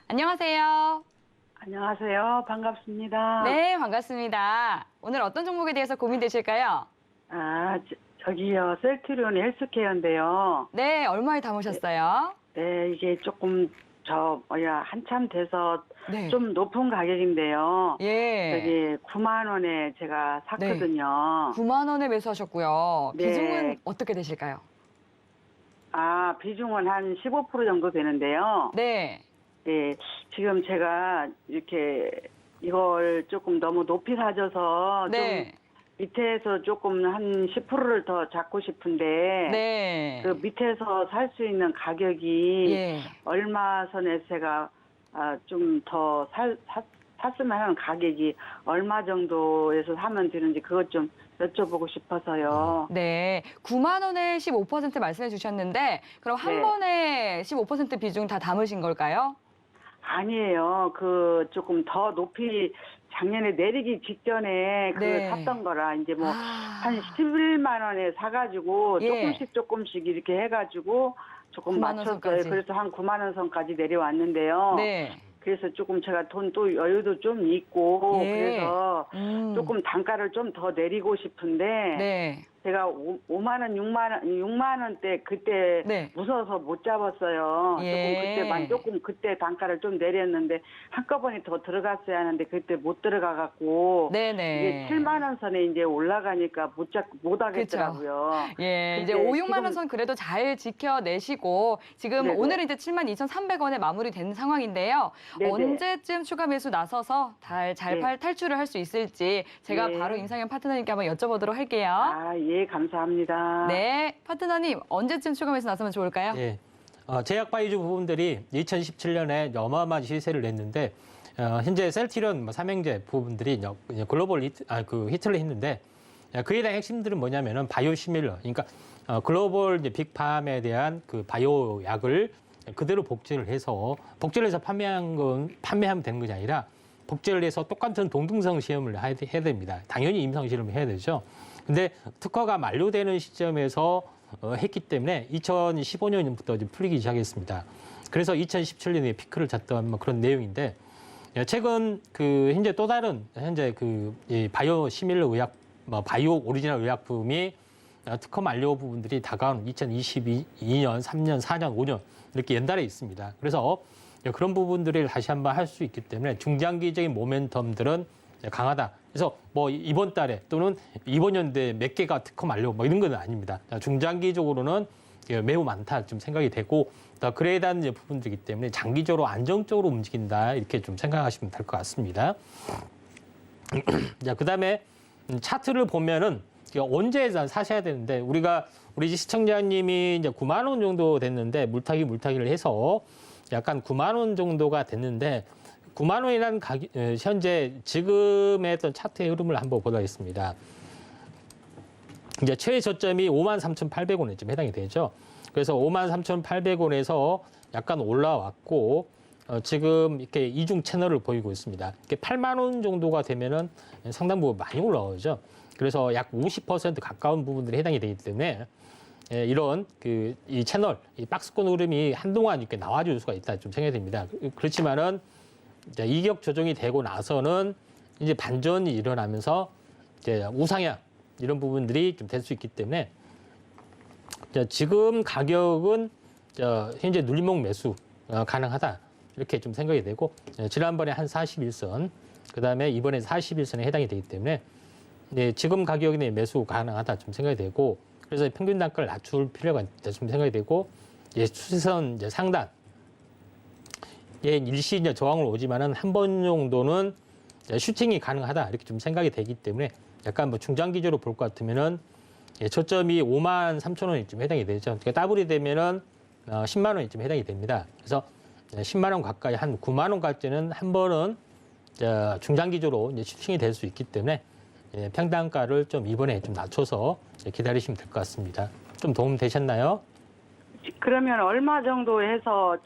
Speaker 2: 안녕하세요.
Speaker 6: 안녕하세요. 반갑습니다.
Speaker 2: 네, 반갑습니다. 오늘 어떤 종목에 대해서 고민되실까요?
Speaker 6: 저기요. 셀트리온 헬스케어인데요.
Speaker 2: 네, 얼마에 담으셨어요?
Speaker 6: 네, 이게 조금 한참 돼서
Speaker 2: 네.
Speaker 6: 좀 높은 가격인데요.
Speaker 2: 예.
Speaker 6: 저기 9만 원에 제가 샀거든요.
Speaker 2: 9만 원에 매수하셨고요.
Speaker 6: 네.
Speaker 2: 비중은 어떻게 되실까요?
Speaker 6: 비중은 한 15% 정도 되는데요.
Speaker 2: 네.
Speaker 6: 예, 지금 제가 이렇게 이걸 조금 너무 높이 사줘서
Speaker 2: 네.
Speaker 6: 좀 밑에서 조금 한 10%를 더 잡고 싶은데
Speaker 2: 네.
Speaker 6: 그 밑에서 살 수 있는 가격이
Speaker 2: 예.
Speaker 6: 얼마 선에 제가 좀 더 샀으면 하는 가격이 얼마 정도에서 사면 되는지 그것 좀 여쭤보고 싶어서요.
Speaker 2: 네. 9만 원에 15% 말씀해 주셨는데 그럼 한
Speaker 6: 네.
Speaker 2: 번에 15% 비중 다 담으신 걸까요?
Speaker 6: 아니에요. 그 조금 더 높이 작년에 내리기 직전에
Speaker 2: 네.
Speaker 6: 샀던 거라 이제 뭐
Speaker 2: 아.
Speaker 6: 한 11만 원에 사가지고
Speaker 2: 예.
Speaker 6: 조금씩 이렇게 해가지고 조금
Speaker 2: 9만 원
Speaker 6: 맞췄어요.
Speaker 2: 선까지.
Speaker 6: 그래서 한 9만 원 선까지 내려왔는데요.
Speaker 2: 네.
Speaker 6: 그래서 조금 제가 돈 또 여유도 좀 있고
Speaker 2: 예.
Speaker 6: 그래서
Speaker 2: 조금
Speaker 6: 조금 단가를 좀 더 내리고 싶은데
Speaker 2: 네.
Speaker 6: 제가 5만 원, 6만 원대 그때
Speaker 2: 네.
Speaker 6: 무서워서 못 잡았어요.
Speaker 2: 예.
Speaker 6: 조금 그때 단가를 좀 내렸는데 한꺼번에 더 들어갔어야 하는데 그때 못 들어가 갖고
Speaker 2: 네네.
Speaker 6: 이제 7만 원 선에 이제 올라가니까 못 하겠더라고요.
Speaker 2: 예, 이제
Speaker 6: 근데
Speaker 2: 5, 6만 원
Speaker 6: 지금-
Speaker 2: 선 그래도 잘 지켜내시고 지금
Speaker 6: 네네.
Speaker 2: 오늘은 이제 72,300원에 마무리된 상황인데요.
Speaker 6: 네네.
Speaker 2: 언제쯤 추가 매수 나서서 잘
Speaker 6: 네.
Speaker 2: 탈출을 할 수 있을지 제가
Speaker 6: 네.
Speaker 2: 바로 임상현 파트너님께 한번 여쭤보도록 할게요.
Speaker 6: 예, 감사합니다.
Speaker 2: 네, 파트너님 언제쯤 추가 매수 나서면 좋을까요?
Speaker 3: 예. 제약 바이오 부분들이 2017년에 어마어마한 시세를 냈는데 현재 셀트리온 삼형제 부분들이 글로벌 히트를 했는데 그에 대한 핵심들은 뭐냐면은 바이오 시밀러, 그러니까 글로벌 빅팜에 대한 그 바이오 약을 그대로 복제를 해서 판매하면 되는 것이 아니라 복제를 해서 똑같은 동등성 시험을 해야 됩니다. 당연히 임상 실험을 해야 되죠. 근데 특허가 만료되는 시점에서 했기 때문에 2015년부터 이제 풀리기 시작했습니다. 그래서 2017년에 피크를 쳤던 뭐 그런 내용인데 최근 현재 또 다른 이 바이오 시밀러 바이오 오리지널 의약품이 특허 만료 부분들이 다가오는 2022년, 3년, 4년, 5년 이렇게 연달아 있습니다. 그래서 그런 부분들을 다시 한번 할 수 있기 때문에 중장기적인 모멘텀들은 강하다. 그래서 뭐 이번 달에 또는 이번 연도에 몇 개가 특허 만료 뭐 이런 건 아닙니다. 중장기적으로는 매우 많다 좀 생각이 되고 그래야 되는 부분들이기 때문에 장기적으로 안정적으로 움직인다 이렇게 좀 생각하시면 될 것 같습니다. 자, 그다음에 차트를 보면은 언제 사셔야 되는데 우리 시청자님이 이제 9만 원 정도 됐는데 물타기를 해서 약간 9만 원 정도가 됐는데 9만 원이라는 가격, 현재 지금의 어떤 차트의 흐름을 한번 보도하겠습니다. 이제 최저점이 53,800원에 좀 해당이 되죠. 그래서 53,800원에서 약간 올라왔고 지금 이렇게 이중 채널을 보이고 있습니다. 이렇게 8만 원 정도가 되면은 상당 부분 많이 올라오죠. 그래서 약 50% 가까운 부분들이 해당이 되기 때문에 이런 이 채널, 이 박스권 흐름이 한동안 이렇게 나와줄 수가 있다 좀 생각이 됩니다. 그렇지만은 이제 이격 조정이 되고 나서는 이제 반전이 일어나면서 이제 우상향 이런 부분들이 좀 될 수 있기 때문에 지금 가격은 현재 눌림목 매수 가능하다 이렇게 좀 생각이 되고 지난번에 한 41선 그다음에 이번에 41선에 해당이 되기 때문에 지금 가격이 매수 가능하다 좀 생각이 되고 그래서 평균 단가를 낮출 필요가 있다 좀 생각이 되고 추세선 상단 일시 저항을 오지만은 한 번 정도는 슈팅이 가능하다 이렇게 좀 생각이 되기 때문에 약간 뭐 중장기적으로 볼 것 같으면은 저점이 53,000원이쯤 해당이 되죠. 그러니까 더블이 되면은 10만 원이쯤 해당이 됩니다. 그래서 10만 원 가까이 한 9만 원까지는 한 번은 중장기적으로 슈팅이 될 수 있기 때문에 평단가를 좀 이번에 좀 낮춰서 기다리시면 될 것 같습니다. 좀 도움 되셨나요?
Speaker 6: 그러면 얼마 정도 해서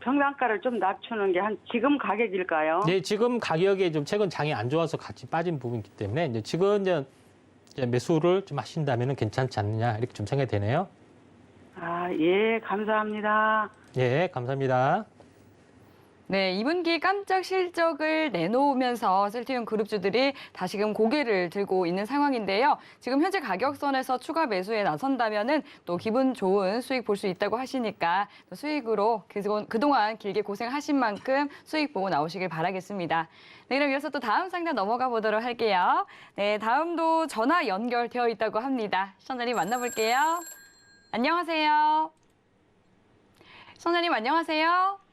Speaker 6: 평단가를 좀 낮추는 게 한 지금 가격일까요?
Speaker 3: 네, 지금 가격이 좀 최근 장이 안 좋아서 같이 빠진 부분이기 때문에 이제 지금 이제 매수를 좀 하신다면 괜찮지 않느냐 이렇게 좀 생각이 되네요.
Speaker 6: 아, 예, 감사합니다.
Speaker 3: 예, 감사합니다.
Speaker 2: 네, 2분기 깜짝 실적을 내놓으면서 셀트리온 그룹주들이 다시금 고개를 들고 있는 상황인데요. 지금 현재 가격선에서 추가 매수에 나선다면은 또 기분 좋은 수익 볼 수 있다고 하시니까 또 수익으로 그동안 길게 고생하신 만큼 수익 보고 나오시길 바라겠습니다. 네, 그럼 이어서 또 다음 상담 넘어가 보도록 할게요. 네, 다음도 전화 연결되어 있다고 합니다. 시청자님 만나볼게요. 안녕하세요. 시청자님 안녕하세요.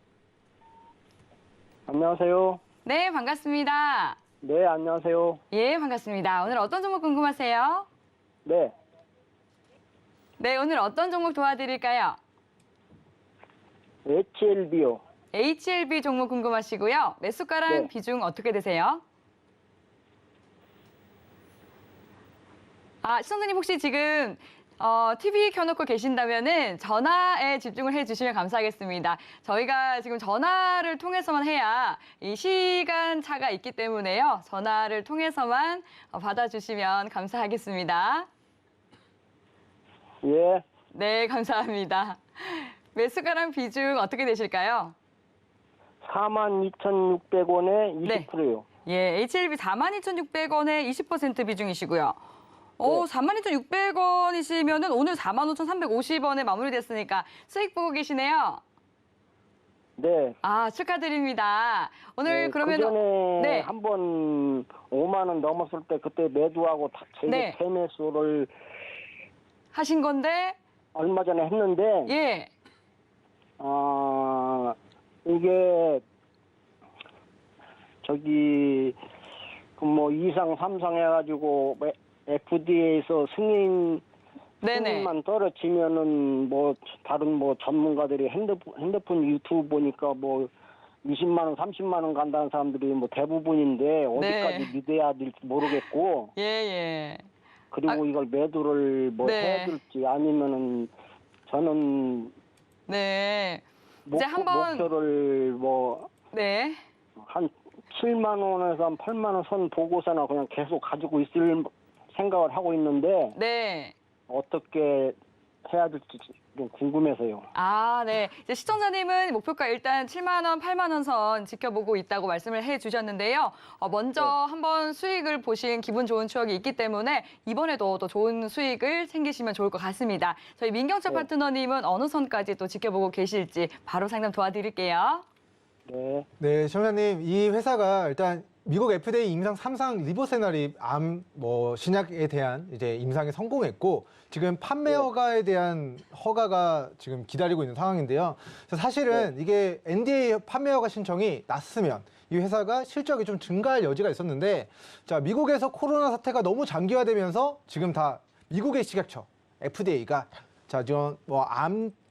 Speaker 7: 안녕하세요.
Speaker 2: 네, 반갑습니다.
Speaker 7: 네, 안녕하세요.
Speaker 2: 예, 반갑습니다. 오늘 어떤 종목 궁금하세요?
Speaker 7: 네,
Speaker 2: 네, 오늘 어떤 종목 도와드릴까요?
Speaker 7: HLB요.
Speaker 2: HLB 종목 궁금하시고요. 매수가랑
Speaker 7: 네.
Speaker 2: 비중 어떻게 되세요? 시청자님 혹시 지금 TV 켜놓고 계신다면은 전화에 집중을 해주시면 감사하겠습니다. 저희가 지금 전화를 통해서만 해야 이 시간 차가 있기 때문에요. 전화를 통해서만 받아주시면 감사하겠습니다.
Speaker 7: 예,
Speaker 2: 네, 감사합니다. 매수가랑 비중 어떻게 되실까요?
Speaker 7: 42,600원에
Speaker 2: 네.
Speaker 7: 20%요.
Speaker 2: 예, HLB 42,600원에 20% 비중이시고요. 42,600원이시면은 오늘 45,350원에 마무리됐으니까 수익 보고 계시네요.
Speaker 7: 네.
Speaker 2: 축하드립니다. 오늘 그러면
Speaker 7: 그전에
Speaker 2: 네.
Speaker 7: 한번 5만 원 넘었을 때 그때 매도하고
Speaker 2: 네.
Speaker 7: 재매수를
Speaker 2: 하신 건데
Speaker 7: 얼마 전에 했는데
Speaker 2: 예.
Speaker 7: 이게 뭐 2상 3상 해가지고 FDA에서 승인만 떨어지면은 뭐 다른 뭐 전문가들이 핸드폰 유튜브 보니까 뭐 20만 원, 30만 원 간다는 사람들이 뭐 대부분인데 어디까지 믿어야 될지 모르겠고.
Speaker 2: 예.
Speaker 7: 그리고 이걸 매도를 해야 될지 아니면은 저는
Speaker 2: 네. 이제 한번
Speaker 7: 목표를
Speaker 2: 네.
Speaker 7: 한 7만 원에서 한 8만 원 선 보고서나 그냥 계속 가지고 있을 생각을 하고 있는데
Speaker 2: 네.
Speaker 7: 어떻게 해야 될지 좀 궁금해서요.
Speaker 2: 아, 네. 이제 시청자님은 목표가 일단 7만 원, 8만 원 선 지켜보고 있다고 말씀을 해주셨는데요. 먼저 한번 수익을 보신 기분 좋은 추억이 있기 때문에 이번에도 또 좋은 수익을 챙기시면 좋을 것 같습니다. 저희 민경철 파트너님은 어느 선까지 또 지켜보고 계실지 바로 상담 도와드릴게요.
Speaker 7: 네.
Speaker 4: 네, 시청자님, 이 회사가 일단 미국 FDA 임상 3상 리보세나립 신약에 대한 이제 임상에 성공했고 지금 판매 허가에 대한 허가가 지금 기다리고 있는 상황인데요. 그래서 사실은 이게 NDA 판매 허가 신청이 났으면 이 회사가 실적이 좀 증가할 여지가 있었는데 자, 미국에서 코로나 사태가 너무 장기화되면서 지금 다 미국의 식약처 FDA가 자, 지금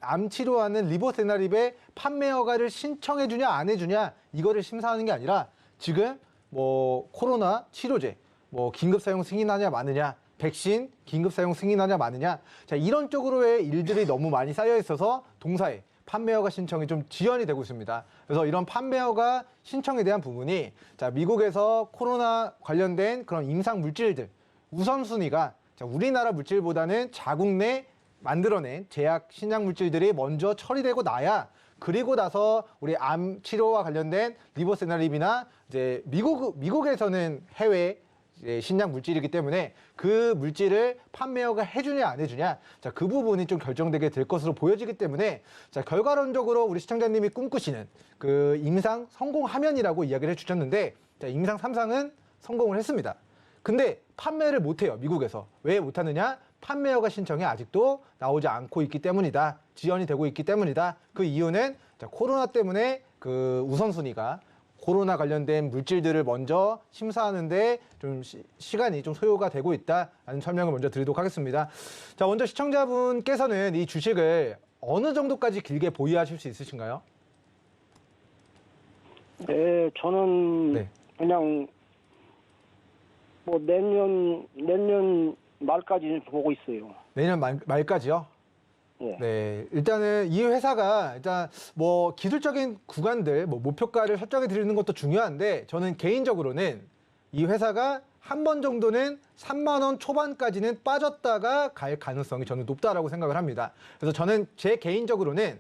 Speaker 4: 암 치료하는 리보세나립의 판매 허가를 신청해 주냐 안 해주냐 이거를 심사하는 게 아니라 지금 코로나 치료제 긴급 사용 승인하냐 마느냐 백신 긴급 사용 승인하냐 마느냐 자, 이런 쪽으로의 일들이 너무 많이 쌓여 있어서 동사에 판매 허가 신청이 좀 지연이 되고 있습니다. 그래서 이런 판매 허가 신청에 대한 부분이 자, 미국에서 코로나 관련된 그런 임상 물질들 우선순위가 자, 우리나라 물질보다는 자국 내 만들어낸 제약 신약 물질들이 먼저 처리되고 나야 그리고 나서 우리 암 치료와 관련된 리보세나립이나 이제 미국에서는 해외 신약 물질이기 때문에 그 물질을 판매 허가 해주냐 안 해주냐 자, 그 부분이 좀 결정되게 될 것으로 보여지기 때문에 자, 결과론적으로 우리 시청자님이 꿈꾸시는 그 임상 성공하면이라고 이야기를 해주셨는데 자, 임상 3상은 성공을 했습니다. 근데 판매를 못해요. 미국에서. 왜 못하느냐? 판매 허가 신청이 아직도 나오지 않고 있기 때문이다. 지연이 되고 있기 때문이다. 그 이유는 자, 코로나 때문에 그 우선순위가 코로나 관련된 물질들을 먼저 심사하는데 좀 시간이 좀 소요가 되고 있다라는 설명을 먼저 드리도록 하겠습니다. 자, 먼저 시청자분께서는 이 주식을 어느 정도까지 길게 보유하실 수 있으신가요?
Speaker 7: 네, 저는
Speaker 4: 네.
Speaker 7: 그냥 내년 말까지 보고 있어요.
Speaker 4: 내년 말까지요?
Speaker 7: 네.
Speaker 4: 네, 일단은 이 회사가 일단 기술적인 구간들 목표가를 설정해 드리는 것도 중요한데 저는 개인적으로는 이 회사가 한 번 정도는 3만 원 초반까지는 빠졌다가 갈 가능성이 저는 높다라고 생각을 합니다. 그래서 저는 제 개인적으로는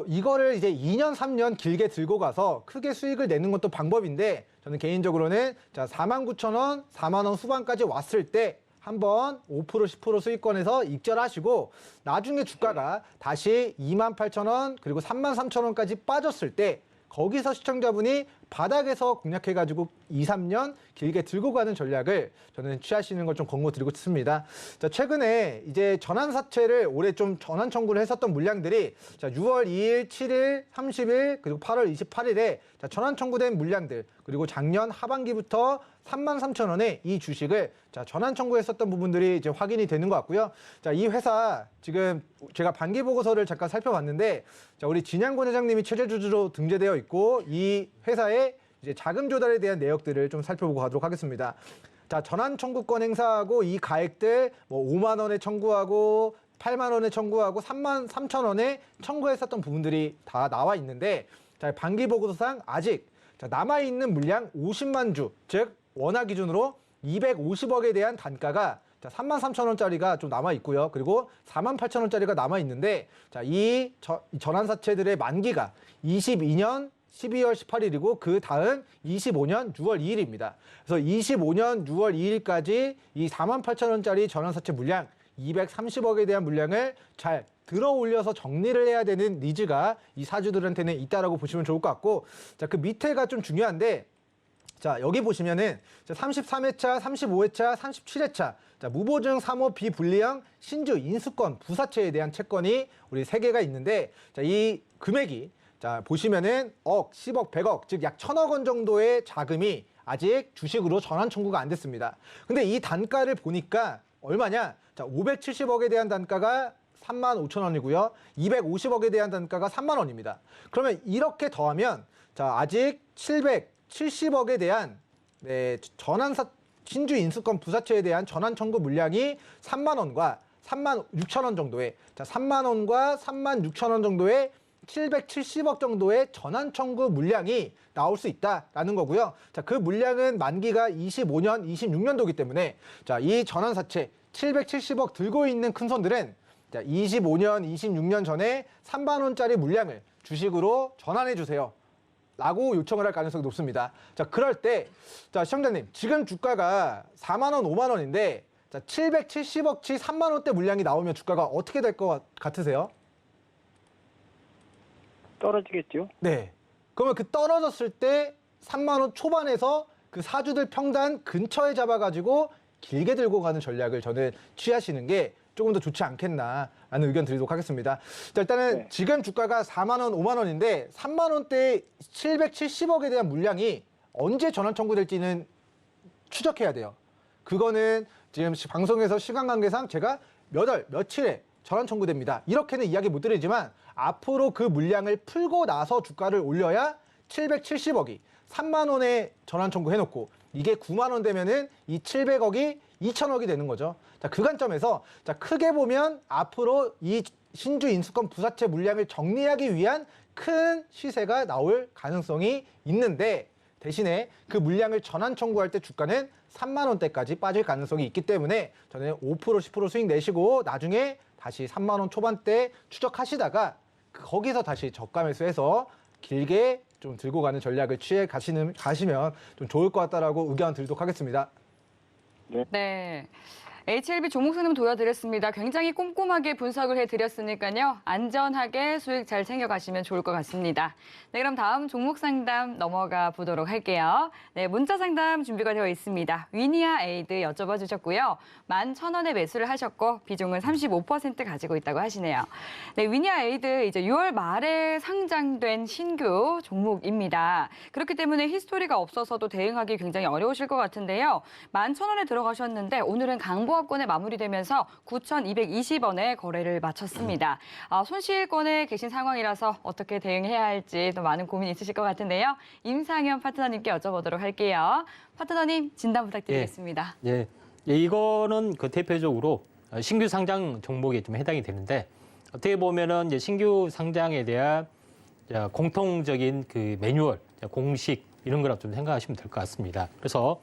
Speaker 4: 이거를 이제 2년, 3년 길게 들고 가서 크게 수익을 내는 것도 방법인데 저는 개인적으로는 자, 49,000원, 4만 원 후반까지 왔을 때 한번 5%, 10% 수익권에서 익절하시고 나중에 주가가 다시 28,000원 그리고 33,000원까지 빠졌을 때 거기서 시청자분이 바닥에서 공략해가지고 2, 3년 길게 들고 가는 전략을 저는 취하시는 걸 좀 권고드리고 싶습니다. 자, 최근에 이제 전환사채를 올해 좀 전환 청구를 했었던 물량들이 자, 6월 2일, 7일, 30일 그리고 8월 28일에 자, 전환 청구된 물량들 그리고 작년 하반기부터 33,000원에 이 주식을 자, 전환 청구했었던 부분들이 이제 확인이 되는 것 같고요. 자, 이 회사 지금 제가 반기 보고서를 잠깐 살펴봤는데 자, 우리 진양권 회장님이 최대주주로 등재되어 있고 이 회사의 이제 자금 조달에 대한 내역들을 좀 살펴보고 가도록 하겠습니다. 자, 전환 청구권 행사하고 이 가액들 5만 원에 청구하고 8만 원에 청구하고 3만 3천 원에 청구했었던 부분들이 다 나와 있는데 자, 반기 보고서상 아직 자, 남아있는 물량 50만 주, 즉 원화 기준으로 250억에 대한 단가가 자, 33,000원짜리가 좀 남아있고요. 그리고 48,000원짜리가 남아있는데 자, 이 전환사채들의 만기가 22년 12월 18일이고 그 다음 25년 6월 2일입니다. 그래서 25년 6월 2일까지 이 48,000원짜리 전환사채 물량 230억에 대한 물량을 잘 들어 올려서 정리를 해야 되는 니즈가 이 사주들한테는 있다라고 보시면 좋을 것 같고 자, 그 밑에가 좀 중요한데 자, 여기 보시면은 33회차, 35회차, 37회차 자, 무보증 3호 비분리형 신주 인수권 부사채에 대한 채권이 우리 3개가 있는데 자, 이 금액이 자, 보시면은 억, 10억, 100억, 즉 약 1,000억 원 정도의 자금이 아직 주식으로 전환 청구가 안 됐습니다. 근데 이 단가를 보니까 얼마냐? 자, 570억에 대한 단가가 35,000원이고요. 250억에 대한 단가가 3만 원입니다. 그러면 이렇게 더하면 자, 아직 770억에 대한 신주 인수권 부사채에 대한 전환 청구 물량이 3만 원과 3만 6천 원 정도의 자, 3만 원과 3만 6천 원 정도의 770억 정도의 전환 청구 물량이 나올 수 있다라는 거고요. 자, 그 물량은 만기가 25년, 26년도이기 때문에 자, 이 전환사채 770억 들고 있는 큰 손들은 자, 25년, 26년 전에 3만 원짜리 물량을 주식으로 전환해 주세요. 라고 요청을 할 가능성이 높습니다. 자, 그럴 때, 자, 시청자님, 지금 주가가 4만 원, 5만 원인데, 자, 770억치 3만 원대 물량이 나오면 주가가 어떻게 될 것 같으세요?
Speaker 7: 떨어지겠죠.
Speaker 4: 네. 그러면 그 떨어졌을 때 3만 원 초반에서 그 사주들 평단 근처에 잡아가지고 길게 들고 가는 전략을 저는 취하시는 게 조금 더 좋지 않겠나라는 의견 드리도록 하겠습니다. 자, 일단은
Speaker 7: 네.
Speaker 4: 지금 주가가 4만 원, 5만 원인데 3만 원대 770억에 대한 물량이 언제 전환 청구될지는 추적해야 돼요. 그거는 지금 방송에서 시간 관계상 제가 몇 월, 며칠에 전환 청구됩니다. 이렇게는 이야기 못 드리지만 앞으로 그 물량을 풀고 나서 주가를 올려야 770억이 3만 원에 전환 청구해놓고 이게 9만 원 되면은 이 700억이 2천억이 되는 거죠. 자, 그 관점에서 자, 크게 보면 앞으로 이 신주 인수권 부사채 물량을 정리하기 위한 큰 시세가 나올 가능성이 있는데 대신에 그 물량을 전환 청구할 때 주가는 3만 원대까지 빠질 가능성이 있기 때문에 저는 5% 10% 수익 내시고 나중에 다시 3만 원 초반대 추적하시다가 거기서 다시 저가 매수해서 길게 좀 들고 가는 전략을 취해 가시면 좀 좋을 것 같다라고 의견 드리도록 하겠습니다.
Speaker 2: 네. HLB 종목 상담 도와드렸습니다. 굉장히 꼼꼼하게 분석을 해드렸으니까요. 안전하게 수익 잘 챙겨가시면 좋을 것 같습니다. 네, 그럼 다음 종목 상담 넘어가 보도록 할게요. 네, 문자 상담 준비가 되어 있습니다. 위니아 에이드 여쭤봐 주셨고요. 11,000원에 매수를 하셨고 비중은 35% 가지고 있다고 하시네요. 네, 위니아 에이드 이제 6월 말에 상장된 신규 종목입니다. 그렇기 때문에 히스토리가 없어서도 대응하기 굉장히 어려우실 것 같은데요. 11,000원에 들어가셨는데 오늘은 강보합권에 마무리되면서 9,220원에 거래를 마쳤습니다. 손실권에 계신 상황이라서 어떻게 대응해야 할지 또 많은 고민이 있으실 것 같은데요. 임상현 파트너님께 여쭤보도록 할게요. 파트너님 진단 부탁드리겠습니다.
Speaker 3: 예, 이거는 그 대표적으로 신규 상장 종목에 좀 해당이 되는데 어떻게 보면은 이제 신규 상장에 대한 공통적인 그 매뉴얼, 공식 이런 거라고 좀 생각하시면 될 것 같습니다. 그래서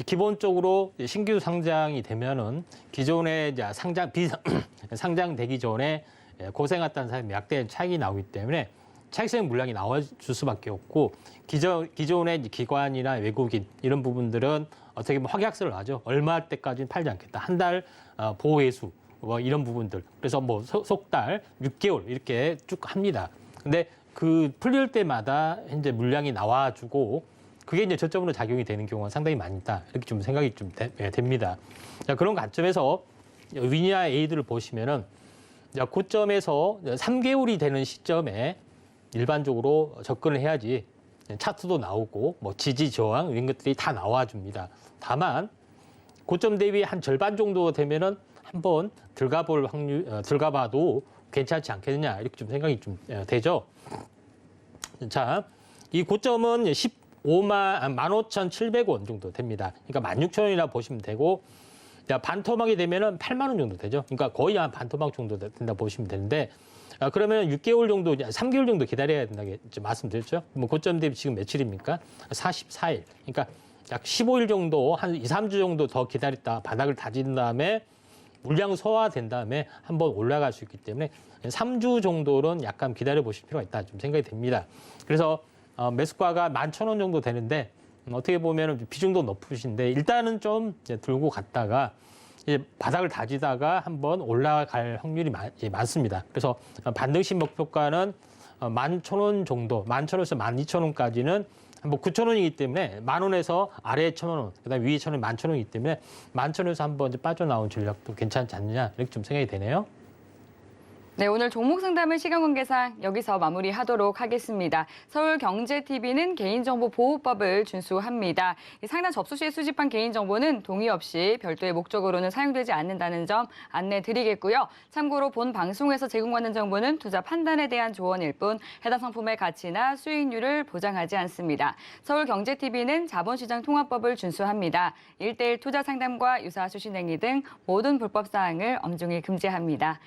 Speaker 3: 기본적으로 신규 상장이 되면은 기존에 이제 상장되기 전에 고생했던 사람이 약대한 차익이 나오기 때문에 차익성 물량이 나와줄 수밖에 없고 기존의 기관이나 외국인 이런 부분들은 어떻게 보면 확약서를 하죠. 얼마 때까지는 팔지 않겠다. 한 달 보호회수 뭐 이런 부분들. 그래서 뭐 석 달, 6개월 이렇게 쭉 합니다. 근데 그 풀릴 때마다 현재 물량이 나와주고 그게 이제 저점으로 작용이 되는 경우가 상당히 많다. 이렇게 좀 생각이 좀 됩니다. 자, 그런 관점에서 위니아 에이드를 보시면은 고점에서 3개월이 되는 시점에 일반적으로 접근을 해야지 차트도 나오고 뭐 지지 저항 이런 것들이 다 나와줍니다. 다만 고점 대비 한 절반 정도 되면은 한번 들어가봐도 괜찮지 않겠느냐 이렇게 좀 생각이 좀 되죠. 자, 이 고점은 15,700원 정도 됩니다. 그러니까 16,000원이라 보시면 되고 반토막이 되면은 8만 원 정도 되죠. 그러니까 거의 한 반토막 정도 된다 보시면 되는데 그러면 6개월 정도, 3개월 정도 기다려야 된다고 말씀드렸죠. 뭐 고점 대비 지금 며칠입니까? 44일. 그러니까 약 15일 정도, 한 2, 3주 정도 더 기다렸다 바닥을 다진 다음에 물량 소화된 다음에 한번 올라갈 수 있기 때문에 3주 정도는 약간 기다려 보실 필요가 있다 좀 생각이 됩니다. 그래서 매수가가 11,000원 정도 되는데 어떻게 보면 비중도 높으신데 일단은 좀 들고 갔다가 이제 바닥을 다지다가 한번 올라갈 확률이 많습니다. 그래서 반등식 목표가는 11,000원 정도, 11,000원에서 12,000원까지는 뭐 9,000원이기 때문에 10,000원에서 아래에 1,000원, 그다음에 위에 1,000원, 11,000원이기 때문에 11,000원에서 한번 이제 빠져나온 전략도 괜찮지 않느냐 이렇게 좀 생각이 되네요.
Speaker 2: 네, 오늘 종목 상담은 시간 관계상 여기서 마무리하도록 하겠습니다. 서울경제TV는 개인정보보호법을 준수합니다. 이 상담 접수 시에 수집한 개인정보는 동의 없이 별도의 목적으로는 사용되지 않는다는 점 안내드리겠고요. 참고로 본 방송에서 제공받는 정보는 투자 판단에 대한 조언일 뿐 해당 상품의 가치나 수익률을 보장하지 않습니다. 서울경제TV는 자본시장 통합법을 준수합니다. 1:1 투자 상담과 유사 수신행위 등 모든 불법 사항을 엄중히 금지합니다.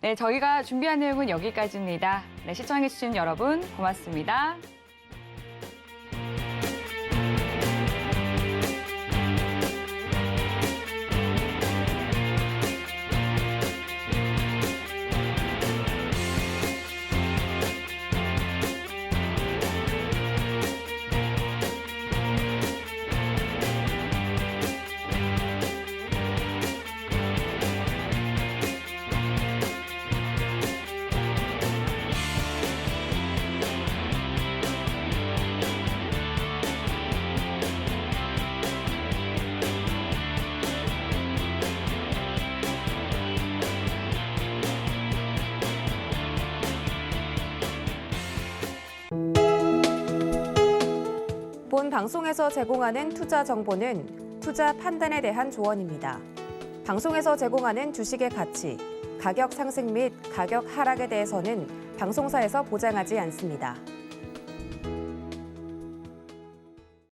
Speaker 2: 네, 저희가 준비한 내용은 여기까지입니다. 네, 시청해주신 여러분 고맙습니다.
Speaker 1: 본 방송에서 제공하는 투자 정보는 투자 판단에 대한 조언입니다. 방송에서 제공하는 주식의 가치, 가격 상승 및 가격 하락에 대해서는 방송사에서 보장하지 않습니다.